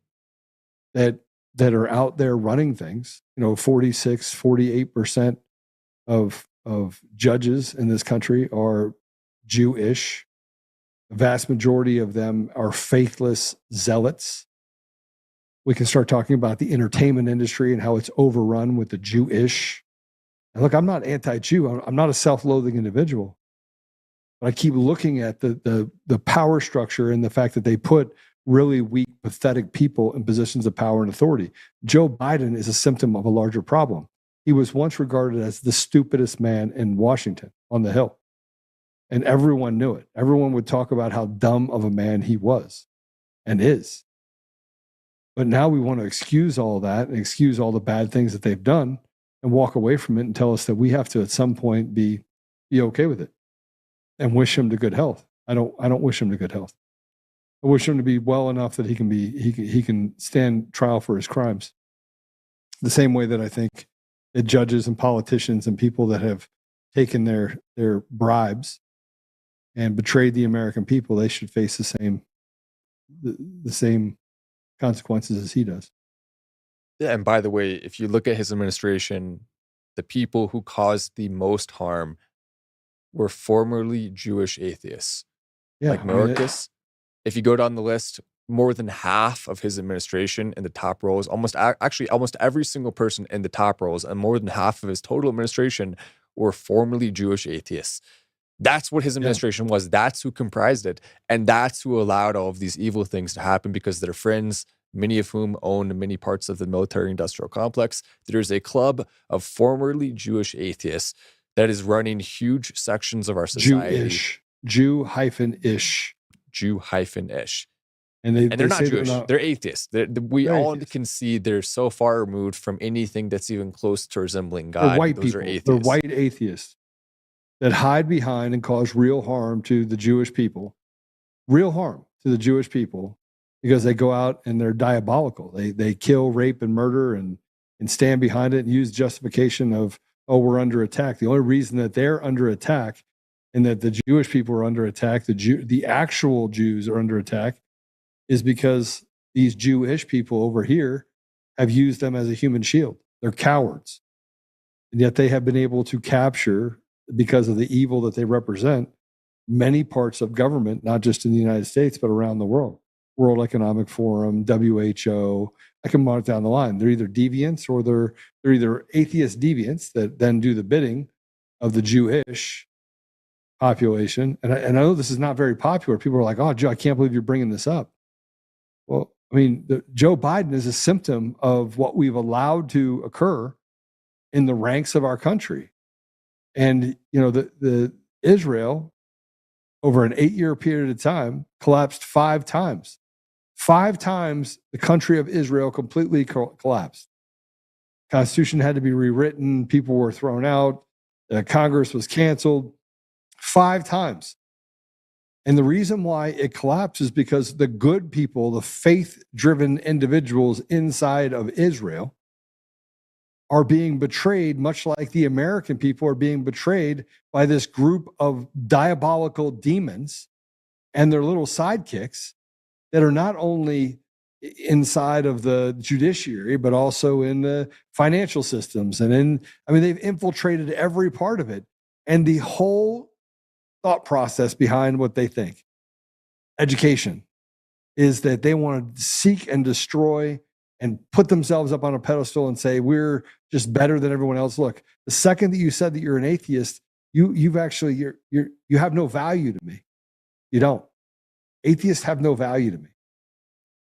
that are out there running things. You know, 46, 48% of judges in this country are Jewish. The vast majority of them are faithless zealots. We can start talking about the entertainment industry and how it's overrun with the Jewish. And look, I'm not anti-Jew. I'm not a self-loathing individual. But I keep looking at the power structure and the fact that they put really weak, pathetic people in positions of power and authority. Joe Biden is a symptom of a larger problem. He was once regarded as the stupidest man in Washington on the Hill. And everyone knew it. Everyone would talk about how dumb of a man he was and is. But now we want to excuse all that and excuse all the bad things that they've done and walk away from it and tell us that we have to at some point be okay with it and wish him to good health. I don't wish him to good health. I wish him to be well enough that he can stand trial for his crimes. The same way that I think that judges and politicians and people that have taken their bribes and betrayed the American people, they should face the same consequences as he does. Yeah, and by the way, if you look at his administration, the people who caused the most harm were formerly Jewish atheists. Yeah, like Mayorkas. If you go down the list, more than half of his administration in the top roles, almost every single person in the top roles, and more than half of his total administration were formerly Jewish atheists. That's what his administration was. That's who comprised it. And that's who allowed all of these evil things to happen, because their friends, many of whom own many parts of the military-industrial complex, there's a club of formerly Jewish atheists that is running huge sections of our society. Jew-ish. Jew-ish. And they're not Jewish. They're atheists. We all can see they're so far removed from anything that's even close to resembling God. They're white Those people. are atheists. They're white atheists that hide behind and cause real harm to the Jewish people. Real harm to the Jewish people, because they go out and they're diabolical. They kill, rape, and murder and stand behind it and use justification of, oh, we're under attack. The only reason that they're under attack and that the Jewish people are under attack, the actual Jews are under attack, is because these Jewish people over here have used them as a human shield. They're cowards. And yet they have been able to capture, because of the evil that they represent, many parts of government, not just in the United States, but around the world. World Economic Forum, WHO, I can mark down the line. They're either deviants or they're either atheist deviants that then do the bidding of the Jewish population. And I know this is not very popular. People are like, oh, Joe, I can't believe you're bringing this up. Well, I mean, Joe Biden is a symptom of what we've allowed to occur in the ranks of our country. And, you know, the Israel, over an 8-year period of time, collapsed 5 times. 5 times the country of Israel completely collapsed. Constitution had to be rewritten. People were thrown out. Congress was canceled 5 times. And the reason why it collapsed is because the good people, the faith-driven individuals inside of Israel, are being betrayed, much like the American people are being betrayed by this group of diabolical demons and their little sidekicks that are not only inside of the judiciary, but also in the financial systems. And they've infiltrated every part of it. And the whole thought process behind what they think, education, is that they want to seek and destroy and put themselves up on a pedestal and say, we're just better than everyone else. Look, the second that you said that you're an atheist, you have no value to me. You don't. Atheists have no value to me.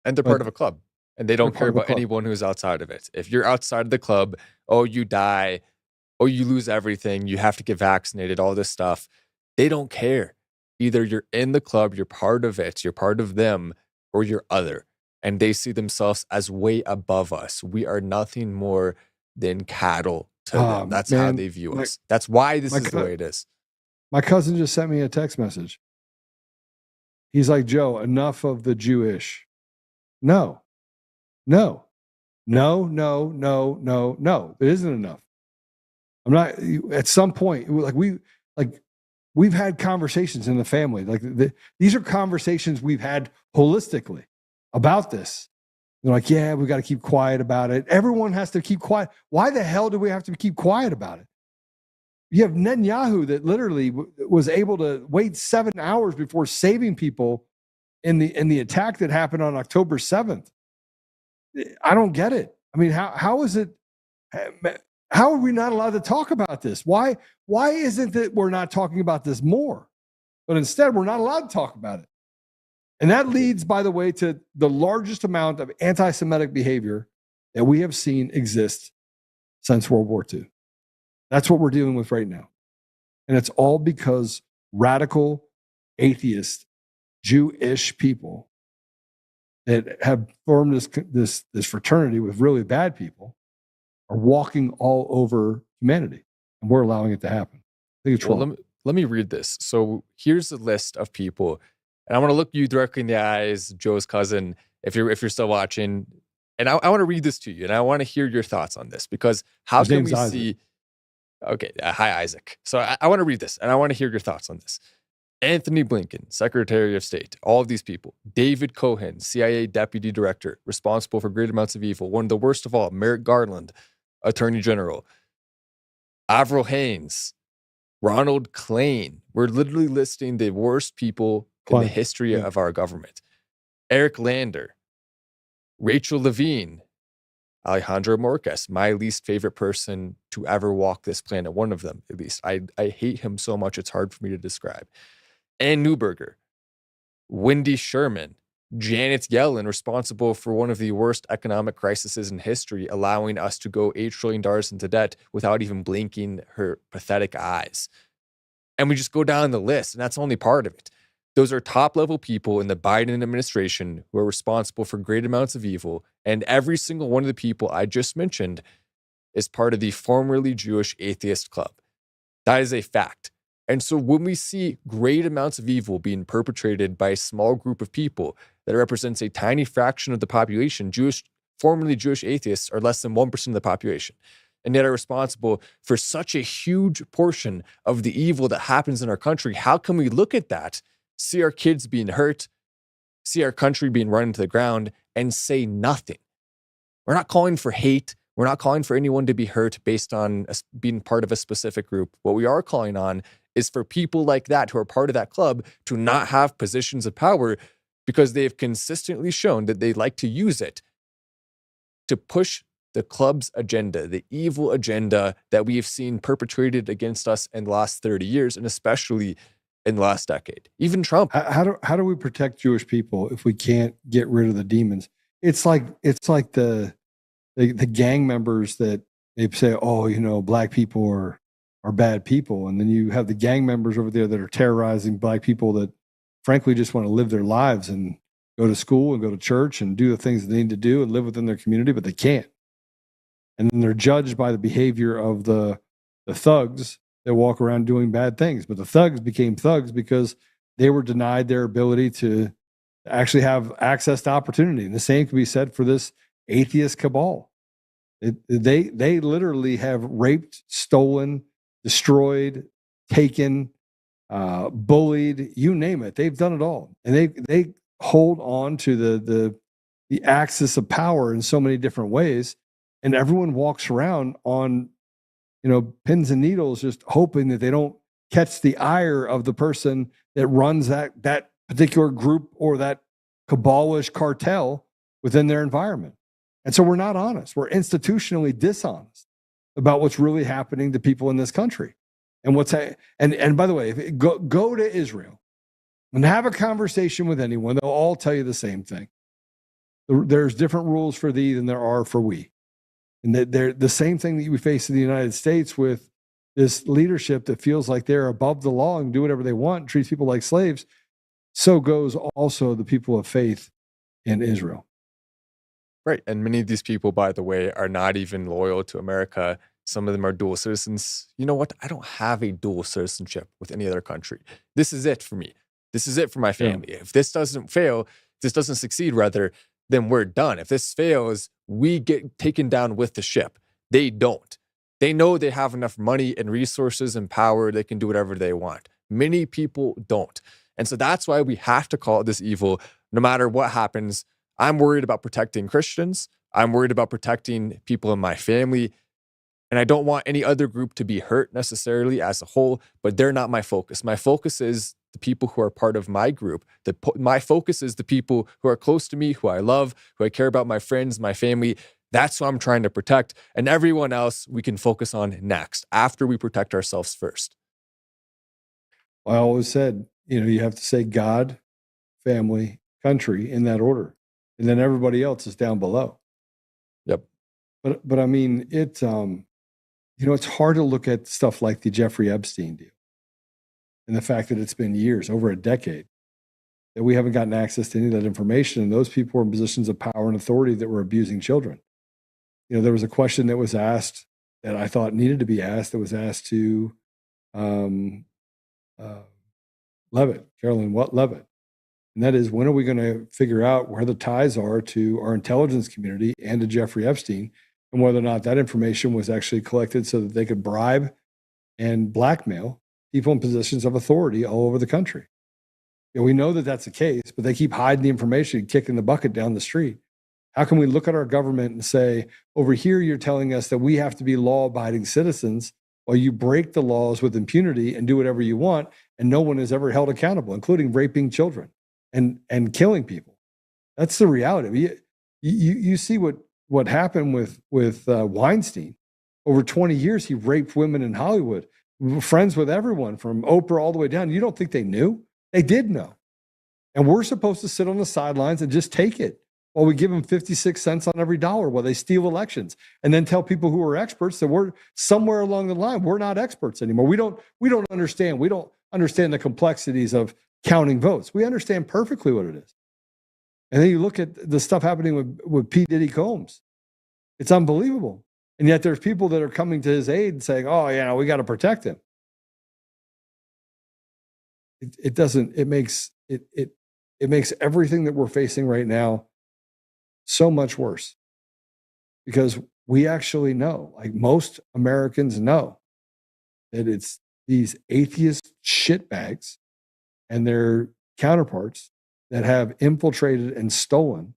And they're part of a club. And they don't care about anyone who's outside of it. If you're outside of the club, oh, you die, oh, you lose everything, you have to get vaccinated, all this stuff. They don't care. Either you're in the club, you're part of it, you're part of them, or you're other. And they see themselves as way above us. We are nothing more than cattle to them. That's how they view us. That's why this is the way it is. My cousin just sent me a text message. He's like, Joe, enough of the Jewish. No. It isn't enough. I'm not, at some point, we've had conversations in the family. These are conversations we've had holistically about this. They're like, yeah, we got to keep quiet about it. Everyone has to keep quiet. Why the hell do we have to keep quiet about it? You have Netanyahu that literally was able to wait 7 hours before saving people in the attack that happened on October 7th. I don't get it. I mean, how is it? How are we not allowed to talk about this? Why isn't it we're not talking about this more? But instead, we're not allowed to talk about it. And that leads, by the way, to the largest amount of anti-Semitic behavior that we have seen exist since World War II. That's what we're dealing with right now. And it's all because radical, atheist, Jewish people that have formed this fraternity with really bad people are walking all over humanity. And we're allowing it to happen. I think it's wrong. Let me read this. So here's a list of people. And I want to look you directly in the eyes, Joe's cousin, if you're still watching. And I want to read this to you. And I want to hear your thoughts on this. Because how can we see... Okay, hi, Isaac. So I want to read this, and I want to hear your thoughts on this. Anthony Blinken, Secretary of State, all of these people. David Cohen, CIA Deputy Director, responsible for great amounts of evil. One of the worst of all, Merrick Garland, Attorney General. Avril Haines, Ronald Klain. We're literally listing the worst people in the history of our government. Eric Lander, Rachel Levine, Alejandro Mayorkas, my least favorite person to ever walk this planet. One of them, at least. I hate him so much, it's hard for me to describe. Ann Neuberger, Wendy Sherman, Janet Yellen, responsible for one of the worst economic crises in history, allowing us to go $8 trillion into debt without even blinking her pathetic eyes. And we just go down the list, and that's only part of it. Those are top-level people in the Biden administration who are responsible for great amounts of evil, and every single one of the people I just mentioned is part of the formerly Jewish atheist club. That is a fact. And so when we see great amounts of evil being perpetrated by a small group of people that represents a tiny fraction of the population, formerly Jewish atheists are less than 1% of the population, and yet are responsible for such a huge portion of the evil that happens in our country, how can we look at that, see our kids being hurt, see our country being run into the ground, and say nothing? We're not calling for hate. We're not calling for anyone to be hurt based on being part of a specific group. What we are calling on is for people like that who are part of that club to not have positions of power because they have consistently shown that they like to use it to push the club's agenda, the evil agenda that we have seen perpetrated against us in the last 30 years, and especially in the last decade. Even Trump. How do we protect Jewish people if we can't get rid of the demons? It's like the gang members that they say, oh, black people are bad people. And then you have the gang members over there that are terrorizing black people that frankly just want to live their lives and go to school and go to church and do the things they need to do and live within their community, but they can't. And then they're judged by the behavior of the thugs that walk around doing bad things. But the thugs became thugs because they were denied their ability to actually have access to opportunity. And the same can be said for this atheist cabal. They literally have raped, stolen, destroyed, taken, bullied, you name it. They've done it all. And they hold on to the axis of power in so many different ways. And everyone walks around on, pins and needles, just hoping that they don't catch the ire of the person that runs that particular group or that cabalish cartel within their environment. And so we're not honest. We're institutionally dishonest about what's really happening to people in this country. And and by the way, go to Israel and have a conversation with anyone. They'll all tell you the same thing. There's different rules for thee than there are for we. And they're the same thing that we face in the United States with this leadership that feels like they're above the law and do whatever they want, and treats people like slaves, so goes also the people of faith in Israel. Right. And many of these people, by the way, are not even loyal to America. Some of them are dual citizens. You know what? I don't have a dual citizenship with any other country. This is it for me. This is it for my family. Yeah. If this doesn't fail, this doesn't succeed, rather, then we're done. If this fails, we get taken down with the ship. They don't. They know they have enough money and resources and power. They can do whatever they want. Many people don't. And so that's why we have to call it this evil, no matter what happens. I'm worried about protecting Christians. I'm worried about protecting people in my family. And I don't want any other group to be hurt necessarily as a whole, but they're not my focus. My focus is the people who are part of my group. My focus is the people who are close to me, who I love, who I care about, my friends, my family. That's who I'm trying to protect. And everyone else we can focus on next, after we protect ourselves first. I always said, you have to say God, family, country in that order. And then everybody else is down below. Yep. But I mean, it's hard to look at stuff like the Jeffrey Epstein deal and the fact that it's been years, over a decade, that we haven't gotten access to any of that information. And those people were in positions of power and authority that were abusing children. There was a question that was asked that I thought needed to be asked, that was asked to Levitt, Carolyn Levitt. And that is, when are we going to figure out where the ties are to our intelligence community and to Jeffrey Epstein, and whether or not that information was actually collected so that they could bribe and blackmail people in positions of authority all over the country. We know that that's the case, but they keep hiding the information and kicking the bucket down the street. How can we look at our government and say, over here, you're telling us that we have to be law-abiding citizens while you break the laws with impunity and do whatever you want, and no one is ever held accountable, including raping children and killing people? That's the reality. You see what happened with Weinstein. Over 20 years, he raped women in Hollywood, friends with everyone from Oprah all the way down. You don't think they knew? They did know. And we're supposed to sit on the sidelines and just take it while we give them 56 cents on every dollar while they steal elections, and then tell people who are experts that we're somewhere along the line, we're not experts anymore. We don't understand. We don't understand the complexities of counting votes. We understand perfectly what it is. And then you look at the stuff happening with P. Diddy Combs. It's unbelievable. And yet there's people that are coming to his aid and saying, oh, we got to protect him. It makes everything that we're facing right now so much worse, because we actually know, like most Americans know, that it's these atheist shitbags and their counterparts that have infiltrated and stolen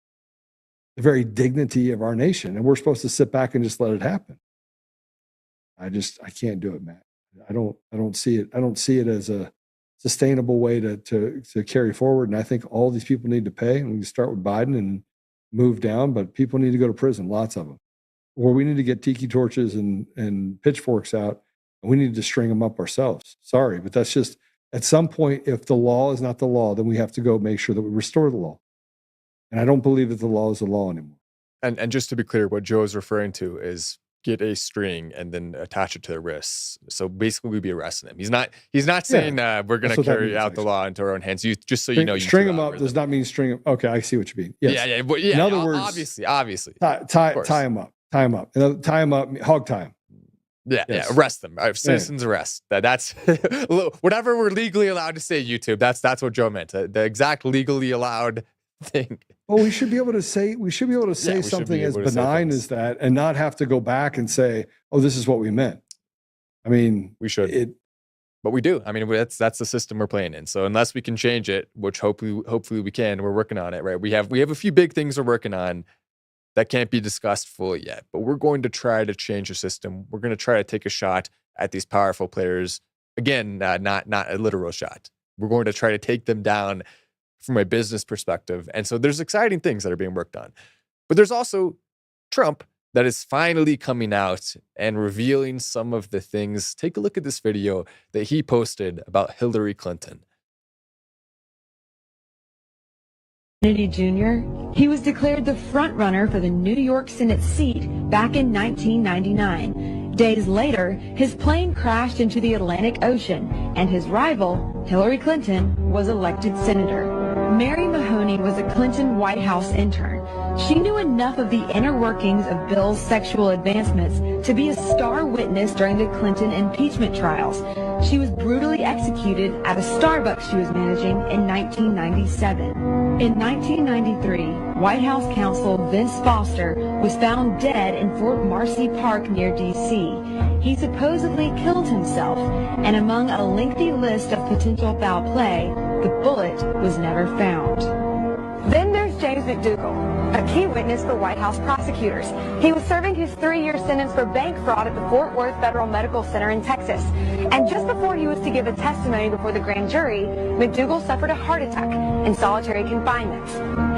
the very dignity of our nation. And we're supposed to sit back and just let it happen. I can't do it, Matt. I don't see it. I don't see it as a sustainable way to carry forward. And I think all these people need to pay. And we can start with Biden and move down, but people need to go to prison, lots of them. Or we need to get tiki torches and pitchforks out, and we need to string them up ourselves. Sorry, but that's just, at some point, if the law is not the law, then we have to go make sure that we restore the law. And I don't believe that the law is the law anymore. And just to be clear, what Joe is referring to is get a string and then attach it to their wrists. So basically, we'd be arresting him. He's not saying we're going to carry out the law into our own hands. Just so you know, string him up does not mean string him. Okay, I see what you mean. Yes. Yeah. But yeah, in other words, obviously, tie him up. Tie him up. Tie him up. Hog tie him. Yeah, yes. Yeah, arrest them. Citizens arrest. That's whatever we're legally allowed to say. YouTube. That's what Joe meant. The exact legally allowed thing. Well, we should be able to say something as benign as that, and not have to go back and say, "Oh, this is what we meant." I mean, we should, but we do. I mean, that's the system we're playing in. So unless we can change it, which hopefully we can, we're working on it. Right? We have a few big things we're working on that can't be discussed fully yet, but we're going to try to change the system. We're going to try to take a shot at these powerful players. Again, not a literal shot. We're going to try to take them down from a business perspective. And so there's exciting things that are being worked on. But there's also Trump that is finally coming out and revealing some of the things. Take a look at this video that he posted about Hillary Clinton. Kennedy Jr., he was declared the front runner for the New York Senate seat back in 1999. Days later, his plane crashed into the Atlantic Ocean, and his rival, Hillary Clinton, was elected senator. Mary Mahoney was a Clinton White House intern. She knew enough of the inner workings of Bill's sexual advancements to be a star witness during the Clinton impeachment trials. She was brutally executed at a Starbucks she was managing in 1997. In 1993, White House counsel Vince Foster was found dead in Fort Marcy Park near D.C. He supposedly killed himself, and among a lengthy list of potential foul play, the bullet was never found. Then there's James McDougal, a key witness for White House prosecutors. He was serving his 3-year sentence for bank fraud at the Fort Worth Federal Medical Center in Texas. And just before he was to give a testimony before the grand jury, McDougal suffered a heart attack in solitary confinement.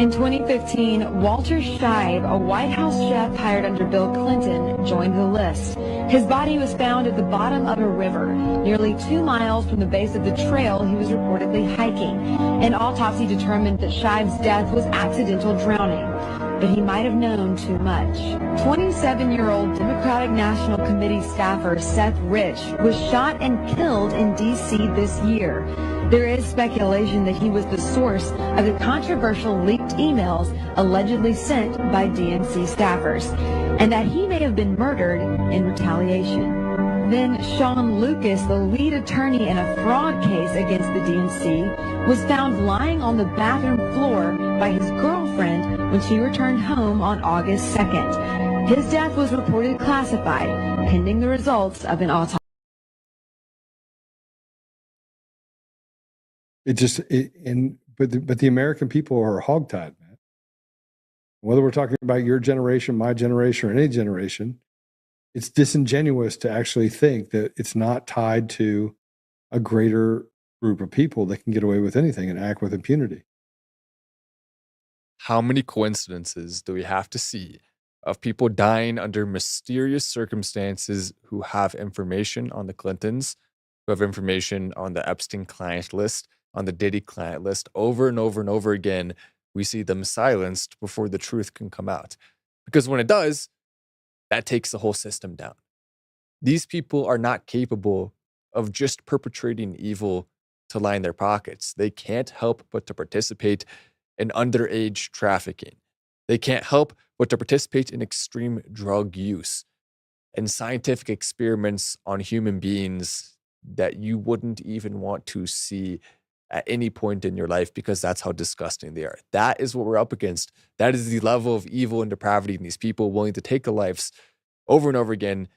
In 2015, Walter Scheib, a White House chef hired under Bill Clinton, joined the list. His body was found at the bottom of a river, nearly 2 miles from the base of the trail he was reportedly hiking. An autopsy determined that Scheib's death was accidental drowning, but he might have known too much. 27-year-old Democratic National Committee staffer Seth Rich was shot and killed in D.C. this year. There is speculation that he was the source of the controversial leaked emails allegedly sent by DNC staffers, and that he may have been murdered in retaliation. Then Sean Lucas, the lead attorney in a fraud case against the DNC, was found lying on the bathroom floor by his girlfriend when she returned home on August 2nd. His death was reported classified, pending the results of an autopsy. But the American people are hogtied, man. Whether we're talking about your generation, my generation, or any generation, it's disingenuous to actually think that it's not tied to a greater group of people that can get away with anything and act with impunity. How many coincidences do we have to see of people dying under mysterious circumstances who have information on the Clintons, who have information on the Epstein client list, on the Diddy client list? Over and over and over again, we see them silenced before the truth can come out. Because when it does, that takes the whole system down. These people are not capable of just perpetrating evil to line their pockets. They can't help but to participate in underage trafficking. They can't help but to participate in extreme drug use and scientific experiments on human beings that you wouldn't even want to see at any point in your life, because that's how disgusting they are. That is what we're up against. That is the level of evil and depravity in these people willing to take their lives over and over again.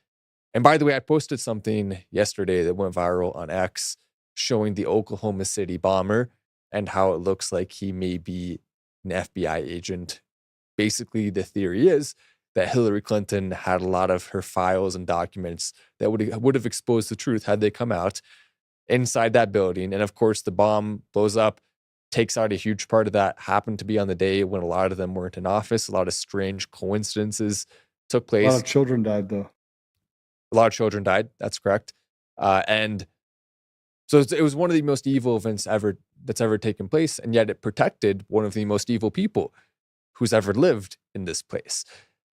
And by the way, I posted something yesterday that went viral on X showing the Oklahoma City bomber and how it looks like he may be an FBI agent. Basically, the theory is that Hillary Clinton had a lot of her files and documents that would have exposed the truth had they come out inside that building. And of course, the bomb blows up, takes out a huge part of that. Happened to be on the day when a lot of them weren't in office. A lot of strange coincidences took place. A lot of children died, though. A lot of children died. That's correct. And so it was one of the most evil events that's ever taken place. And yet it protected one of the most evil people who's ever lived in this place.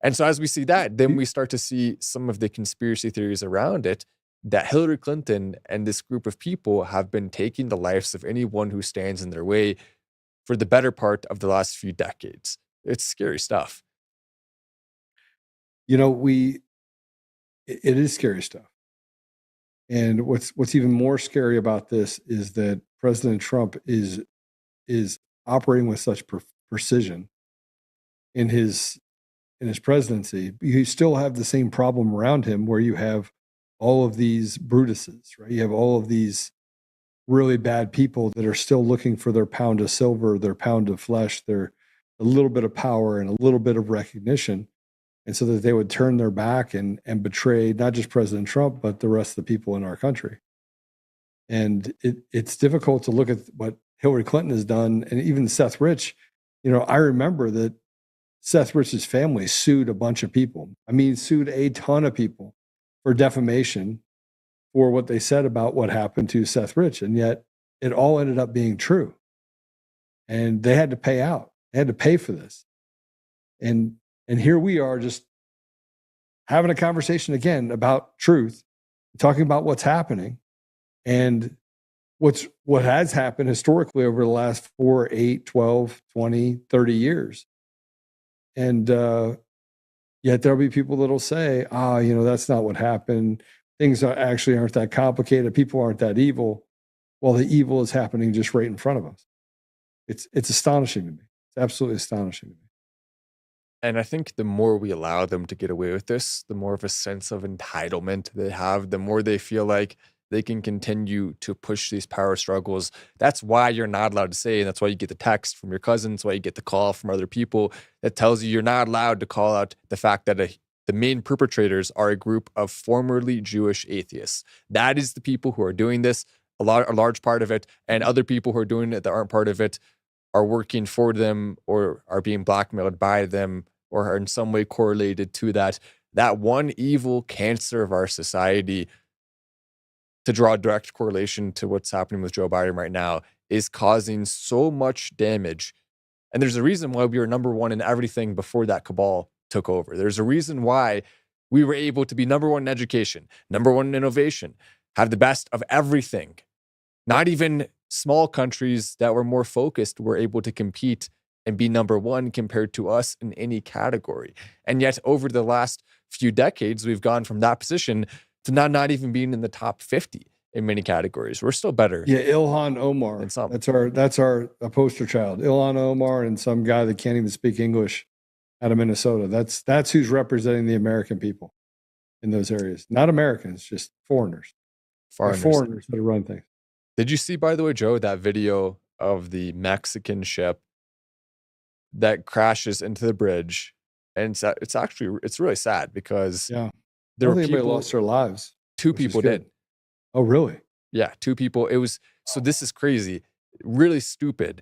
And so as we see that, then we start to see some of the conspiracy theories around it, that Hillary Clinton and this group of people have been taking the lives of anyone who stands in their way for the better part of the last few decades. It's scary stuff. You know, it is scary stuff. And what's even more scary about this is that President Trump is operating with such precision in his presidency. You still have the same problem around him, where you have all of these Brutuses, right? You have all of these really bad people that are still looking for their pound of silver, their pound of flesh, their a little bit of power and a little bit of recognition. And so that they would turn their back and betray not just President Trump, but the rest of the people in our country. And it's difficult to look at what Hillary Clinton has done, and even Seth Rich. You know, I remember that Seth Rich's family sued a bunch of people. I mean, sued a ton of people for defamation for what they said about what happened to Seth Rich. And yet it all ended up being true. And they had to pay out. They had to pay for this. And here we are, just having a conversation again about truth, talking about what's happening and what has happened historically over the last 4, 8, 12, 20, 30 years. And yet there'll be people that'll say, that's not what happened. Things actually aren't that complicated. People aren't that evil. Well, the evil is happening just right in front of us. It's astonishing to me. It's absolutely astonishing to me. And I think the more we allow them to get away with this, the more of a sense of entitlement they have, the more they feel like they can continue to push these power struggles. That's why you're not allowed to say, and that's why you get the text from your cousins, why you get the call from other people that tells you you're not allowed to call out the fact that the main perpetrators are a group of formerly Jewish atheists. That is the people who are doing this, a large part of it, and other people who are doing it that aren't part of it are working for them or are being blackmailed by them or are in some way correlated to that one evil cancer of our society. To draw a direct correlation to what's happening with Joe Biden right now is causing so much damage. And there's a reason why we were number one in everything before that cabal took over. There's a reason why we were able to be number one in education, number one in innovation, have the best of everything. Not even small countries that were more focused were able to compete and be number one compared to us in any category. And yet over the last few decades, we've gone from that position to not even being in the top 50 in many categories. We're still better. Yeah, Ilhan Omar. That's our poster child. Ilhan Omar and some guy that can't even speak English out of Minnesota. That's who's representing the American people in those areas. Not Americans, just foreigners. Foreigners that run things. Did you see, by the way, Joe, that video of the Mexican ship that crashes into the bridge? And it's really sad because there were people lost their lives. 2 people did. Oh, really? Yeah, 2 people. So this is crazy, really stupid.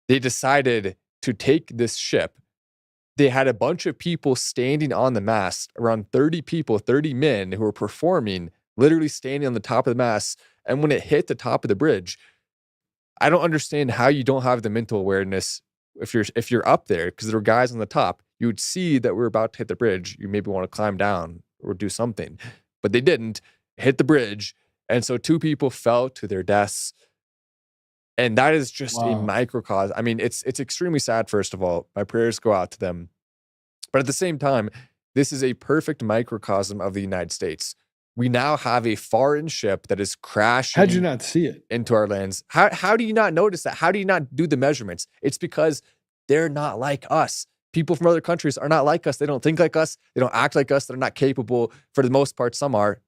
They decided to take this ship. They had a bunch of people standing on the mast, around 30 people, 30 men who were performing, literally standing on the top of the mast. And when it hit the top of the bridge, I don't understand how you don't have the mental awareness if you're up there, because there were guys on the top. You would see that we're about to hit the bridge. You maybe want to climb down or do something, but they didn't hit the bridge. And so 2 people fell to their deaths. And that is just a microcosm. I mean, it's extremely sad, first of all. My prayers go out to them. But at the same time, this is a perfect microcosm of the United States. We now have a foreign ship that is crashing. How'd you not see it? Into our lands. How do you not notice that? How do you not do the measurements? It's because they're not like us. People from other countries are not like us. They don't think like us. They don't act like us. They're not capable. For the most part, some are.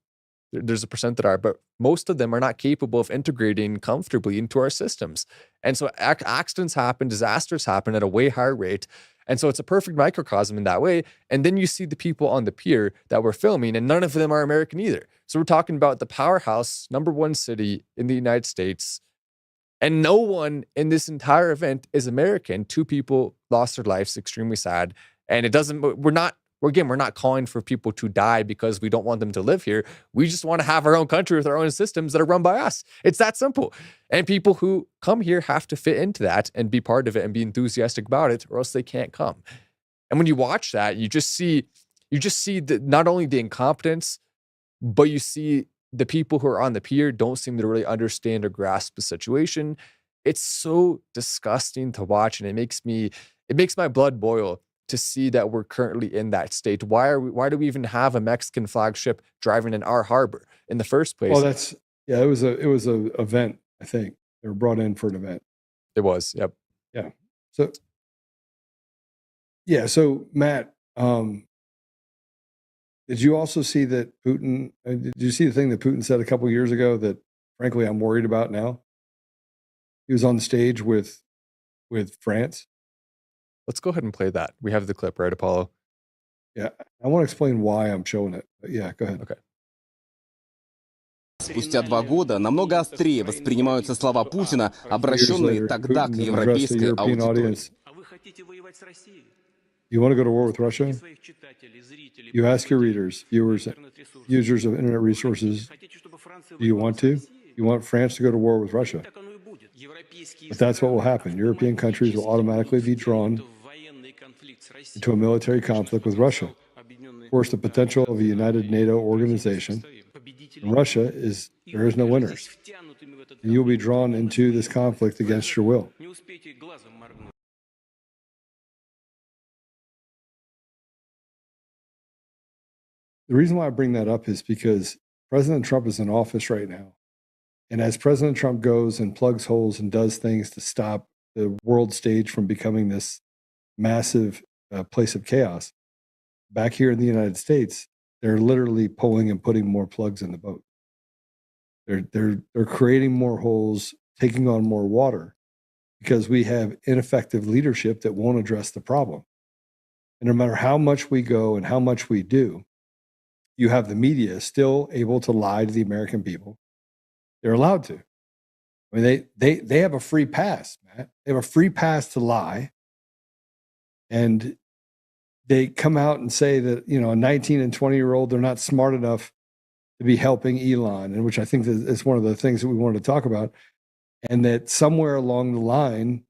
There's a percent that are, but most of them are not capable of integrating comfortably into our systems. And so accidents happen, disasters happen at a way higher rate. And so it's a perfect microcosm in that way. And then you see the people on the pier that we're filming, and none of them are American either. So we're talking about the powerhouse, number 1 city in the United States. And no one in this entire event is American. 2 people lost their lives, extremely sad. And we're not calling for people to die because we don't want them to live here. We just want to have our own country with our own systems that are run by us. It's that simple. And people who come here have to fit into that and be part of it and be enthusiastic about it, or else they can't come. And when you watch that, you just see not only the incompetence, but you see the people who are on the pier don't seem to really understand or grasp the situation. It's so disgusting to watch, and it makes my blood boil to see that we're currently in that state. Why do we even have a Mexican flagship driving in our harbor in the first place? Well, it was a event, I think. They were brought in for an event. It was, yep. Yeah. So Matt, did you also see that Putin, did you see the thing that Putin said a couple of years ago that frankly I'm worried about now? He was on stage with France. Let's go ahead and play that. We have the clip, right, Apollo? Yeah, I want to explain why I'm showing it. But yeah, go ahead. Okay. Спустя 2 года намного острее воспринимаются слова Путина, обращенные тогда к европейской аудитории. You want to go to war with Russia? You ask your readers, viewers, users of internet resources, do you want to? You want France to go to war with Russia? But that's what will happen. European countries will automatically be drawn into a military conflict with Russia. Of course, the potential of a united NATO organization. In Russia there is no winners. And you'll be drawn into this conflict against your will. The reason why I bring that up is because President Trump is in office right now. And as President Trump goes and plugs holes and does things to stop the world stage from becoming this massive place of chaos, back here in the United States, they're literally pulling and putting more plugs in the boat. They're creating more holes, taking on more water, because we have ineffective leadership that won't address the problem. And no matter how much we go and how much we do, you have the media still able to lie to the American people. They're allowed to. I mean, they have a free pass, Matt. They have a free pass to lie. And they come out and say that, a 19 and 20-year-old, they're not smart enough to be helping Elon, and which I think is one of the things that we wanted to talk about. And that somewhere along the line,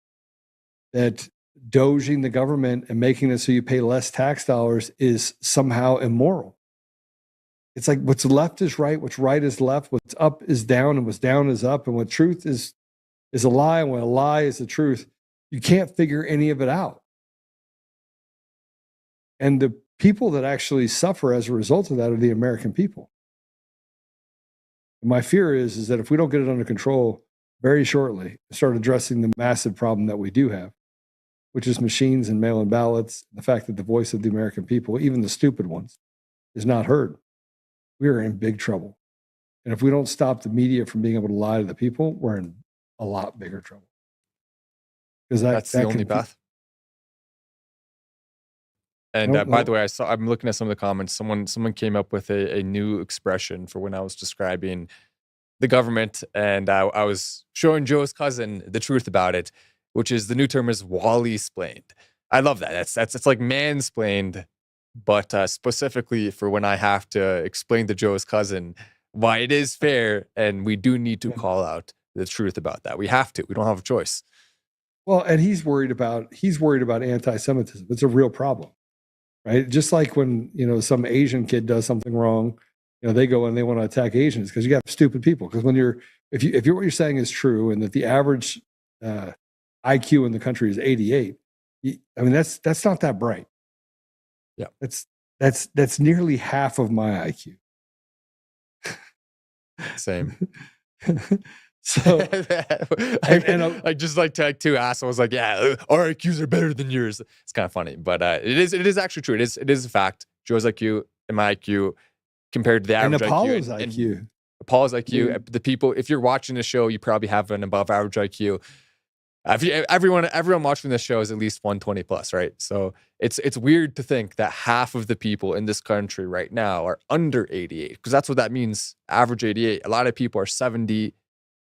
that doging the government and making it so you pay less tax dollars is somehow immoral. It's like what's left is right, what's right is left, what's up is down, and what's down is up, and what truth is a lie, and what a lie is the truth. You can't figure any of it out. And the people that actually suffer as a result of that are the American people. And my fear is that if we don't get it under control very shortly, start addressing the massive problem that we do have, which is machines and mail-in ballots, the fact that the voice of the American people, even the stupid ones, is not heard, we are in big trouble. And if we don't stop the media from being able to lie to the people, we're in a lot bigger trouble. Because that's the only path. And by the way, I'm looking at some of the comments. Someone came up with a new expression for when I was describing the government, and I was showing Joe's cousin the truth about it, which is the new term is Wally-splained. I love that. It's like mansplained, but specifically for when I have to explain to Joe's cousin why it is fair, and we do need to call out the truth about that. We have to. We don't have a choice. Well, and he's worried about anti-Semitism. It's a real problem. Right? Just like when, some Asian kid does something wrong, they go and they want to attack Asians because you have stupid people. Because if what you're saying is true, and that the average IQ in the country is 88, that's not that bright. Yeah, that's nearly half of my IQ. Same. So, I just like tag two assholes like, yeah, our IQs are better than yours. It's kind of funny, but it is actually true. It is a fact. Joe's IQ and my IQ compared to the average and Apollo's IQ. IQ. Apollo's IQ. The people, if you're watching the show, you probably have an above average IQ. Everyone watching this show is at least 120 plus, right? So it's weird to think that half of the people in this country right now are under 88, because that's what that means. Average 88. A lot of people are 70.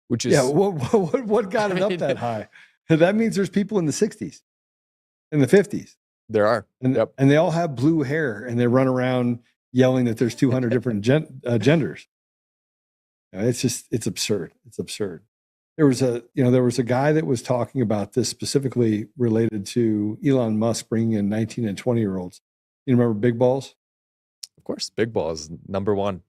Which is what got it up that high? That means there's people in the 60s, in the 50s. There are, and they all have blue hair, and they run around yelling that there's 200 different genders. It's absurd. It's absurd. There was a guy that was talking about this specifically related to Elon Musk bringing in 19 and 20-year-olds. You remember Big Balls? Of course, Big Balls, number one.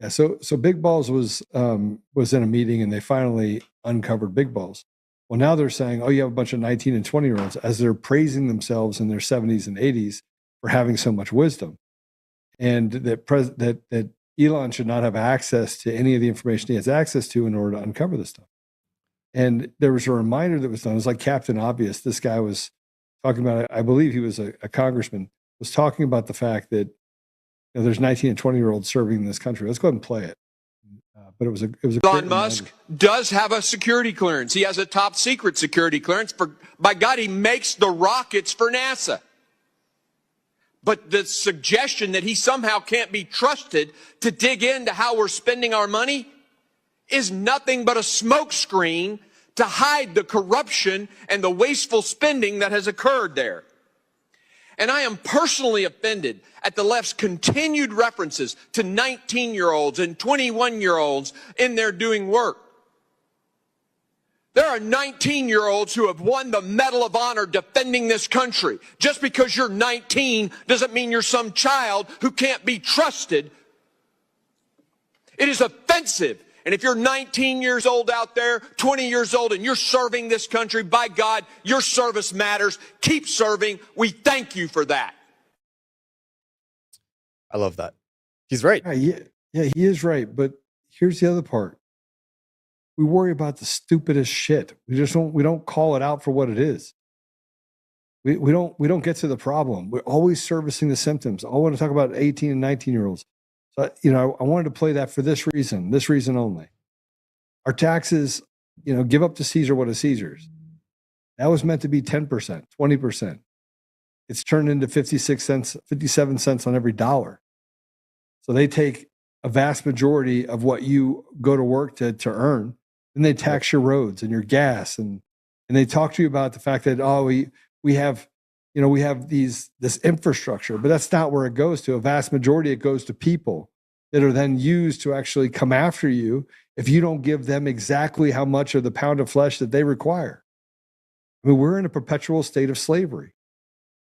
Yeah, so Big Balls was in a meeting, and they finally uncovered Big Balls. Well, now they're saying, oh, you have a bunch of 19 and 20-year-olds, as they're praising themselves in their 70s and 80s for having so much wisdom, and that Elon should not have access to any of the information he has access to in order to uncover this stuff. And there was a reminder that was done. It was like Captain Obvious. This guy was talking about, I believe he was a congressman, was talking about the fact that there's 19 and 20-year-olds serving in this country. Let's go ahead and play it. But it was a Elon Musk does have a security clearance. He has a top secret security clearance. By God, he makes the rockets for NASA. But the suggestion that he somehow can't be trusted to dig into how we're spending our money is nothing but a smokescreen to hide the corruption and the wasteful spending that has occurred there. And I am personally offended at the left's continued references to 19-year-olds and 21-year-olds in there doing work. There are 19-year-olds who have won the Medal of Honor defending this country. Just because you're 19 doesn't mean you're some child who can't be trusted. It is offensive. And if you're 19 years old out there, 20 years old, and you're serving this country, by God, your service matters. Keep serving. We thank you for that. I love that. He's right. Yeah, he is right. But here's the other part. We worry about the stupidest shit. We don't call it out for what it is. We don't get to the problem. We're always servicing the symptoms. I want to talk about 18 and 19-year-olds. So, I wanted to play that for this reason only. Our taxes, give up to Caesar what is Caesar's. That was meant to be 10%, 20%. It's turned into 56 cents, 57 cents on every dollar. So they take a vast majority of what you go to work to earn, and they tax your roads and your gas, and they talk to you about the fact that we have this infrastructure, but that's not where it goes to. A vast majority, it goes to people that are then used to actually come after you if you don't give them exactly how much of the pound of flesh that they require. I mean, we're in a perpetual state of slavery,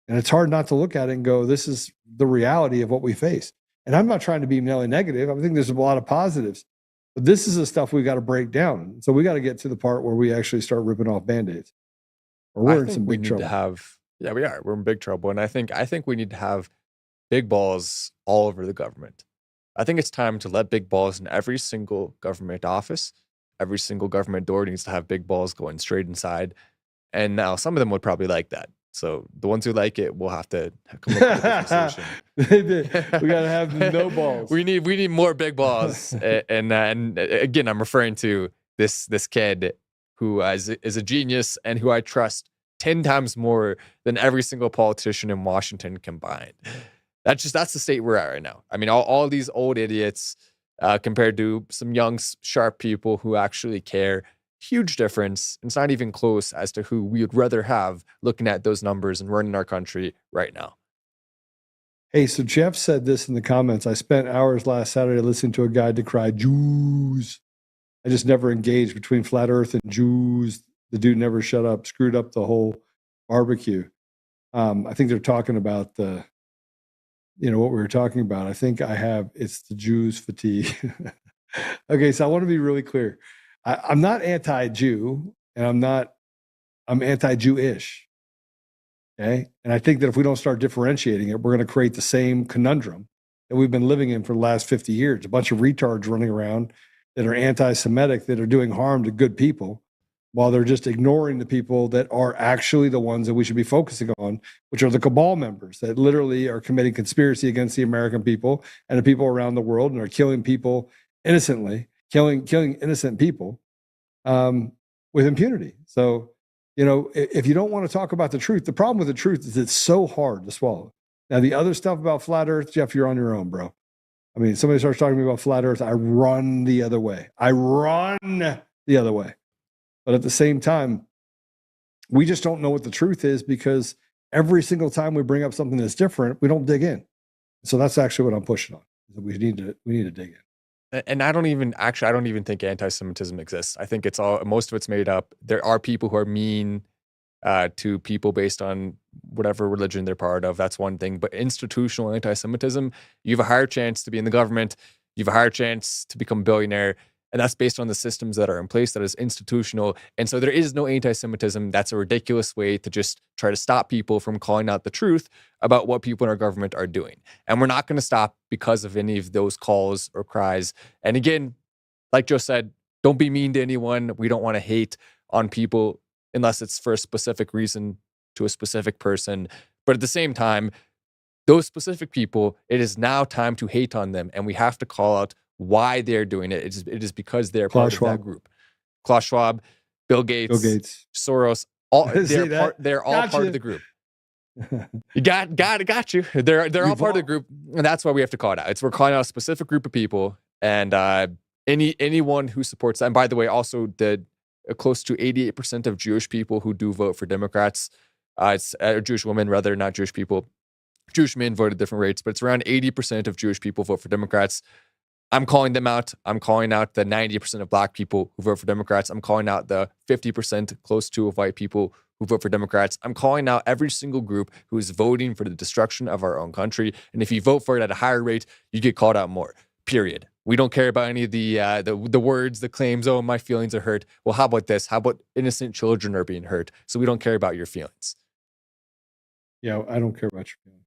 and it's hard not to look at it and go, this is the reality of what we face. And I'm not trying to be merely negative. I think there's a lot of positives, but this is the stuff we got to break down. So we got to get to the part where we actually start ripping off Band-Aids, or we're in some big trouble. Yeah, we are. We're in big trouble. And I think we need to have big balls all over the government. I think it's time to let big balls in every single government office. Every single government door needs to have big balls going straight inside. And now some of them would probably like that. So the ones who like it will have to come up with a different solution. We got to have no balls. We need more big balls. and again, I'm referring to this kid who is a genius and who I trust 10 times more than every single politician in Washington combined. That's the state we're at right now. I mean, all these old idiots compared to some young, sharp people who actually care. Huge difference. It's not even close as to who we would rather have looking at those numbers and running our country right now. Hey, so Jeff said this in the comments. I spent hours last Saturday listening to a guy decry Jews. I just never engaged between flat earth and Jews. The dude never shut up, screwed up the whole barbecue. I think they're talking about what we were talking about. I think it's the Jews fatigue. Okay, so I want to be really clear. I'm not anti-Jew, and I'm anti-Jewish. Okay. And I think that if we don't start differentiating it, we're going to create the same conundrum that we've been living in for the last 50 years. A bunch of retards running around that are anti-Semitic, that are doing harm to good people, while they're just ignoring the people that are actually the ones that we should be focusing on, which are the cabal members that literally are committing conspiracy against the American people and the people around the world, and are killing people innocently, killing innocent people with impunity. So, if you don't want to talk about the truth, the problem with the truth is it's so hard to swallow. Now, the other stuff about flat earth, Jeff, you're on your own, bro. I mean, somebody starts talking to me about flat earth, I run the other way. But at the same time, we just don't know what the truth is, because every single time we bring up something that's different, we don't dig in. So that's actually what I'm pushing on. We need to dig in. And I don't even think anti-Semitism exists. I think most of it's made up. There are people who are mean to people based on whatever religion they're part of. That's one thing. But institutional anti-Semitism, you have a higher chance to be in the government. You have a higher chance to become a billionaire. And that's based on the systems that are in place, that is institutional. And so there is no anti-Semitism. That's a ridiculous way to just try to stop people from calling out the truth about what people in our government are doing. And we're not going to stop because of any of those calls or cries. And again, like Joe said, don't be mean to anyone. We don't want to hate on people unless it's for a specific reason to a specific person. But at the same time, those specific people, it is now time to hate on them. And we have to call out why they're doing it. It is because they're part of that group. Klaus Schwab, Bill Gates, Soros, they're all part of the group. You got you. They're all part of the group, and that's why we have to call it out. We're calling out a specific group of people, and anyone who supports that. And by the way, also close to 88% of Jewish people who do vote for Democrats, it's Jewish women rather, not Jewish people. Jewish men vote at different rates, but it's around 80% of Jewish people vote for Democrats. I'm calling them out. I'm calling out the 90% of black people who vote for Democrats. I'm calling out the 50% close to of white people who vote for Democrats. I'm calling out every single group who is voting for the destruction of our own country. And if you vote for it at a higher rate, you get called out more. Period. We don't care about any of the words, the claims. Oh, my feelings are hurt. Well, how about this? How about innocent children are being hurt? So we don't care about your feelings. Yeah, I don't care about your feelings.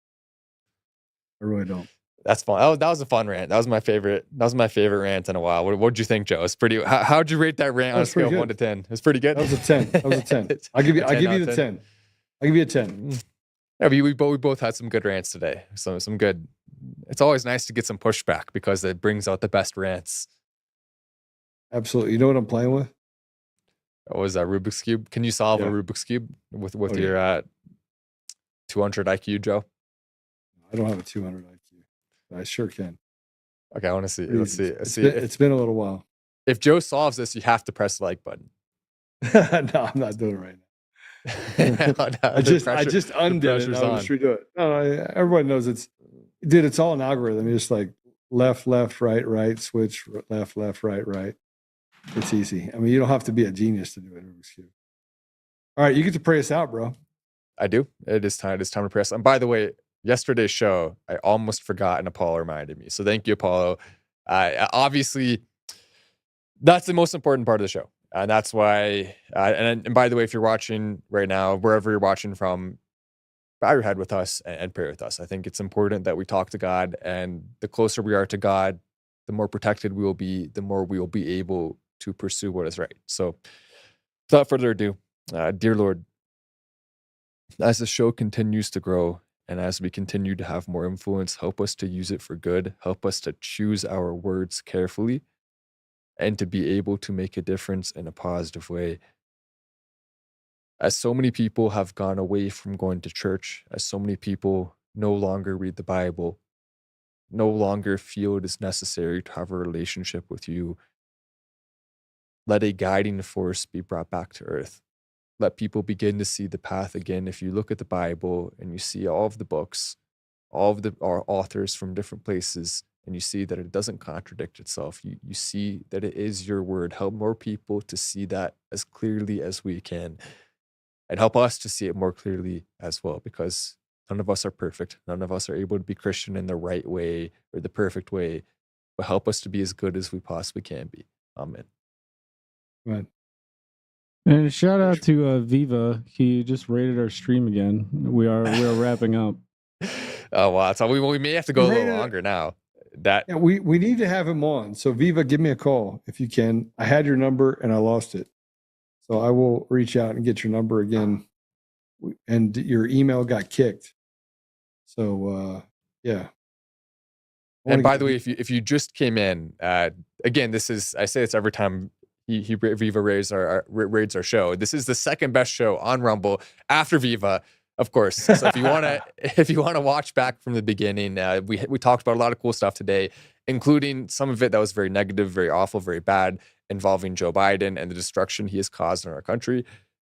I really don't. That's fun. That was a fun rant. That was my favorite. That was my favorite rant in a while. What did you think, Joe? It's pretty. How'd you rate that rant on a scale of 1 to 10? It's pretty good. That was a 10. That was a 10. I'll give you the 10. I'll give you a 10. Yeah, we both had some good rants today. Some good. It's always nice to get some pushback because it brings out the best rants. Absolutely. You know what I'm playing with? What was that, Rubik's Cube? Can you solve a Rubik's Cube with your 200 IQ, Joe? I don't have a 200 IQ. I sure can. Okay, I want to see. Let's see. It's been a little while. If Joe solves this, you have to press the like button. No, I'm not doing it right now. I just undid it. And I'll just redo it. No, everybody knows it's all an algorithm. It's just like left, right, switch, left, right. It's easy. I mean, you don't have to be a genius to do it. All right, you get to pray us out, bro. I do. It is time to pray us. And by the way, yesterday's show, I almost forgot, and Apollo reminded me. So thank you, Apollo. Obviously, that's the most important part of the show. And that's why, and by the way, if you're watching right now, wherever you're watching from, bow your head with us and pray with us. I think it's important that we talk to God, and the closer we are to God, the more protected we will be, the more we will be able to pursue what is right. So without further ado, dear Lord, as the show continues to grow, and as we continue to have more influence, help us to use it for good. Help us to choose our words carefully and to be able to make a difference in a positive way. As so many people have gone away from going to church, as so many people no longer read the Bible, no longer feel it is necessary to have a relationship with you, let a guiding force be brought back to earth. Let people begin to see the path again. If you look at the Bible and you see all of the books, all of our authors from different places, and you see that it doesn't contradict itself, you see that it is your word. Help more people to see that as clearly as we can. And help us to see it more clearly as well, because none of us are perfect. None of us are able to be Christian in the right way or the perfect way. But help us to be as good as we possibly can be. Amen. Right. And a shout out to Viva. He just rated our stream again. We are wrapping up. Oh wow! So we may have to go a little longer now. We need to have him on. So Viva, give me a call if you can. I had your number and I lost it, so I will reach out and get your number again. And your email got kicked. So yeah. And by the way, if you just came in, again, I say this every time Viva raids our show. This is the second best show on Rumble after Viva, of course. So if you wanna watch back from the beginning, we talked about a lot of cool stuff today, including some of it that was very negative, very awful, very bad, involving Joe Biden and the destruction he has caused in our country.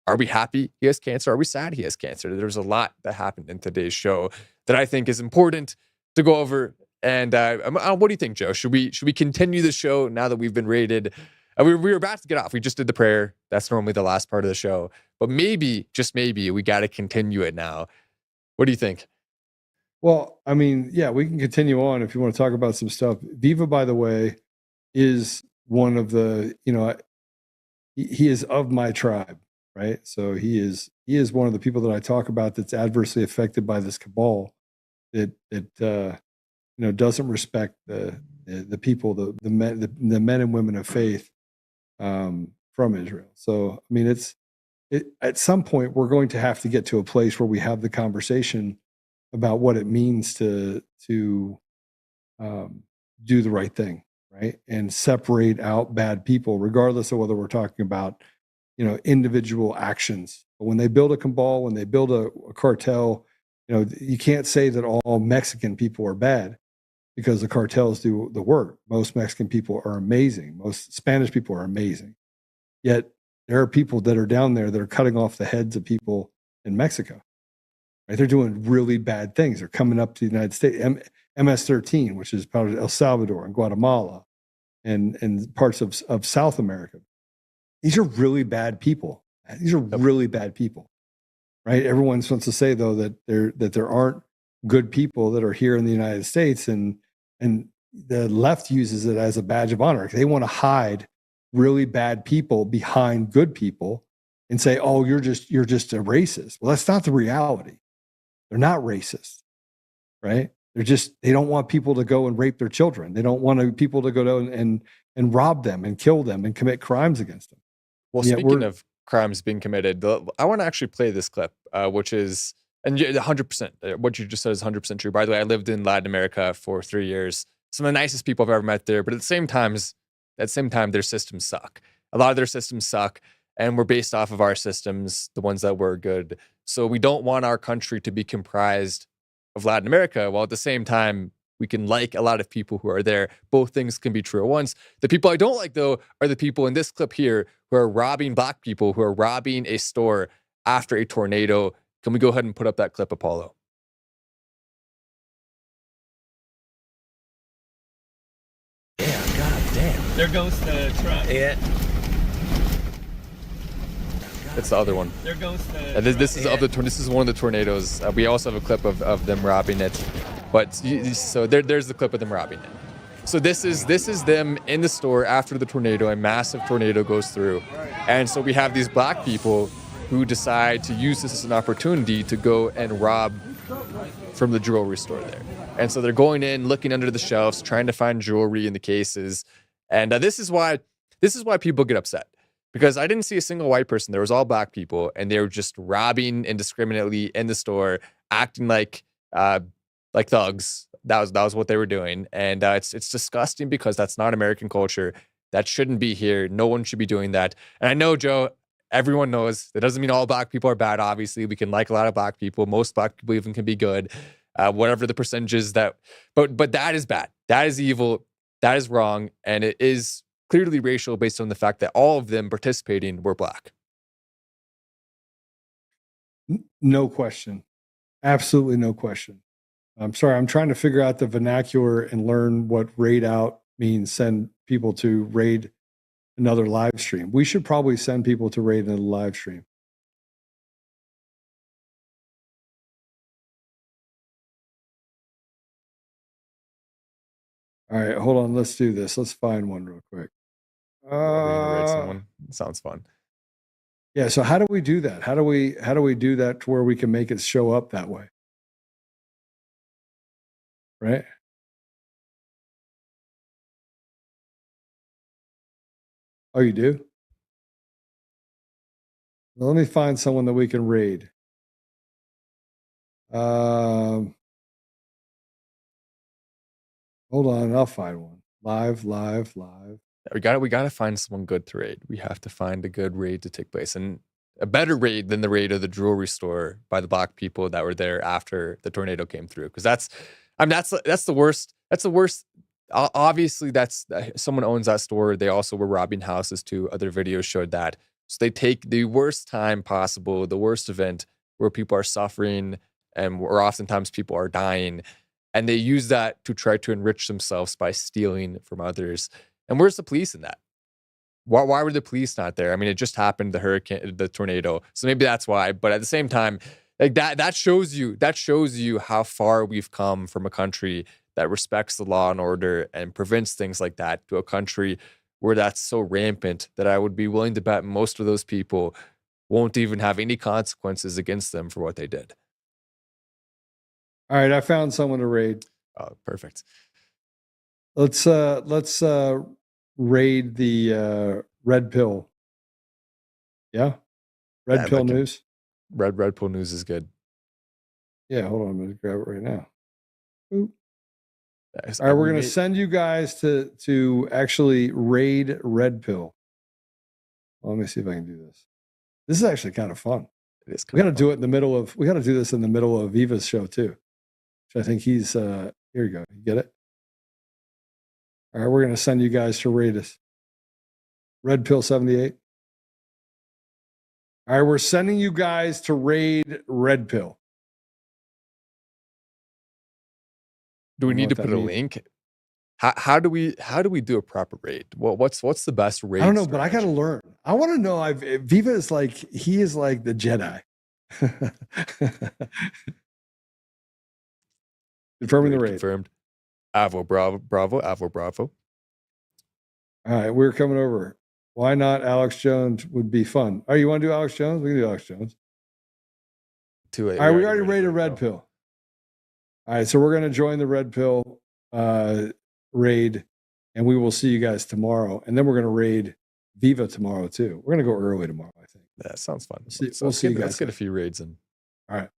Are we happy he has cancer? Are we sad he has cancer? There's a lot that happened in today's show that I think is important to go over. And what do you think, Joe? Should we continue the show now that we've been rated? We were about to get off. We just did the prayer. That's normally the last part of the show. But maybe, just maybe, we got to continue it now. What do you think? Well, I mean, yeah, we can continue on if you want to talk about some stuff. Viva, by the way, is one of the, he is of my tribe, right? So he is one of the people that I talk about that's adversely affected by this cabal that doesn't respect the people, the men and women of faith from Israel. So, I mean, at some point we're going to have to get to a place where we have the conversation about what it means to do the right thing, right? And separate out bad people, regardless of whether we're talking about, individual actions. But when they build a cabal, when they build a cartel, you can't say that all Mexican people are bad, because the cartels do the work. Most Mexican people are amazing. Most Spanish people are amazing. Yet there are people that are down there that are cutting off the heads of people in Mexico. Right? They're doing really bad things. They're coming up to the United States. MS-13, which is part of El Salvador and Guatemala and parts of South America. These are really bad people. These are really bad people, right? Everyone wants to say, though, that there aren't good people that are here in the United States, and the left uses it as a badge of honor. They want to hide really bad people behind good people and say, "Oh, you're just a racist." Well, that's not the reality. They're not racist, right? They don't want people to go and rape their children. They don't want people to go down and rob them and kill them and commit crimes against them. Well, speaking of crimes being committed, I want to actually play this clip, which is, and 100%, what you just said is 100% true. By the way, I lived in Latin America for 3 years. Some of the nicest people I've ever met there, but at the same time, their systems suck. A lot of their systems suck, and we're based off of our systems, the ones that were good. So we don't want our country to be comprised of Latin America, while at the same time, we can like a lot of people who are there. Both things can be true at once. The people I don't like, though, are the people in this clip here who are robbing black people, who are robbing a store after a tornado. Can we go ahead and put up that clip, Apollo? Yeah, god damn. There goes the truck. Yeah. It's the other one. There goes the And this is one of the tornadoes. We also have a clip of them robbing it. But so there's the clip of them robbing it. So this is them in the store after the tornado. A massive tornado goes through, and so we have these black people who decide to use this as an opportunity to go and rob from the jewelry store there. And so they're going in, looking under the shelves, trying to find jewelry in the cases. And this is why people get upset, because I didn't see a single white person. There was all black people, and they were just robbing indiscriminately in the store, acting like thugs. That was what they were doing. And it's disgusting, because that's not American culture. That shouldn't be here. No one should be doing that. And I know, Joe, everyone knows that doesn't mean all black people are bad. Obviously, we can like a lot of black people. Most black people even can be good, whatever the percentages that. But that is bad. That is evil. That is wrong. And it is clearly racial based on the fact that all of them participating were black. No question. Absolutely no question. I'm sorry, I'm trying to figure out the vernacular and learn what raid out means. Send people to raid another live stream. We should probably send people to raid another live stream. All right, hold on. Let's do this. Let's find one real quick. Raid someone. Sounds fun. Yeah. So how do we do that? How do we do that to where we can make it show up that way? Right. Oh, you do? Well, let me find someone that we can raid. Hold on, I'll find one. Live. We gotta find someone good to raid. We have to find a good raid to take place, and a better raid than the raid of the jewelry store by the black people that were there after the tornado came through. Because that's the worst. That's the worst. Obviously, that's someone owns that store. They also were robbing houses too. Other videos showed that. So they take the worst time possible, the worst event where people are suffering and where oftentimes people are dying, and they use that to try to enrich themselves by stealing from others. And where's the police in that? Why were the police not there? I mean, it just happened, the tornado. So maybe that's why. But at the same time, like that shows you how far we've come from a country that respects the law and order and prevents things like that, to a country where that's so rampant that I would be willing to bet most of those people won't even have any consequences against them for what they did. All right, I found someone to raid. Oh, perfect. Let's raid the Red Pill. Yeah? Red Pill News? Red Pill News is good. Yeah, hold on. I'm going to grab it right now. Oop. All right, we're going to send you guys to actually raid Red Pill. Well, let me see if I can do this. This is actually kind of fun. It is. We got to do it in the middle of. We got to do this in the middle of Viva's show too. Which I think he's. Here you go. You get it. All right, we're going to send you guys to raid us. Red Pill 78. All right, we're sending you guys to raid Red Pill. Do we I don't know need to what that put a means. link? How do we do a proper raid? What's the best raid? I don't know, but I got to learn. I want to know. Viva is like he is like the Jedi. Confirming the raid. Confirmed. Avo Bravo. Avo Bravo. All right, we're coming over. Why not Alex Jones would be fun? Oh, you want to do Alex Jones? We can do Alex Jones. Too late. All right, we already raided Red Pill. All right, so we're going to join the Red Pill raid, and we will see you guys tomorrow. And then we're going to raid Viva tomorrow too. We're going to go early tomorrow, I think. That sounds fun. We'll see you guys. Let's get a few raids in. All right.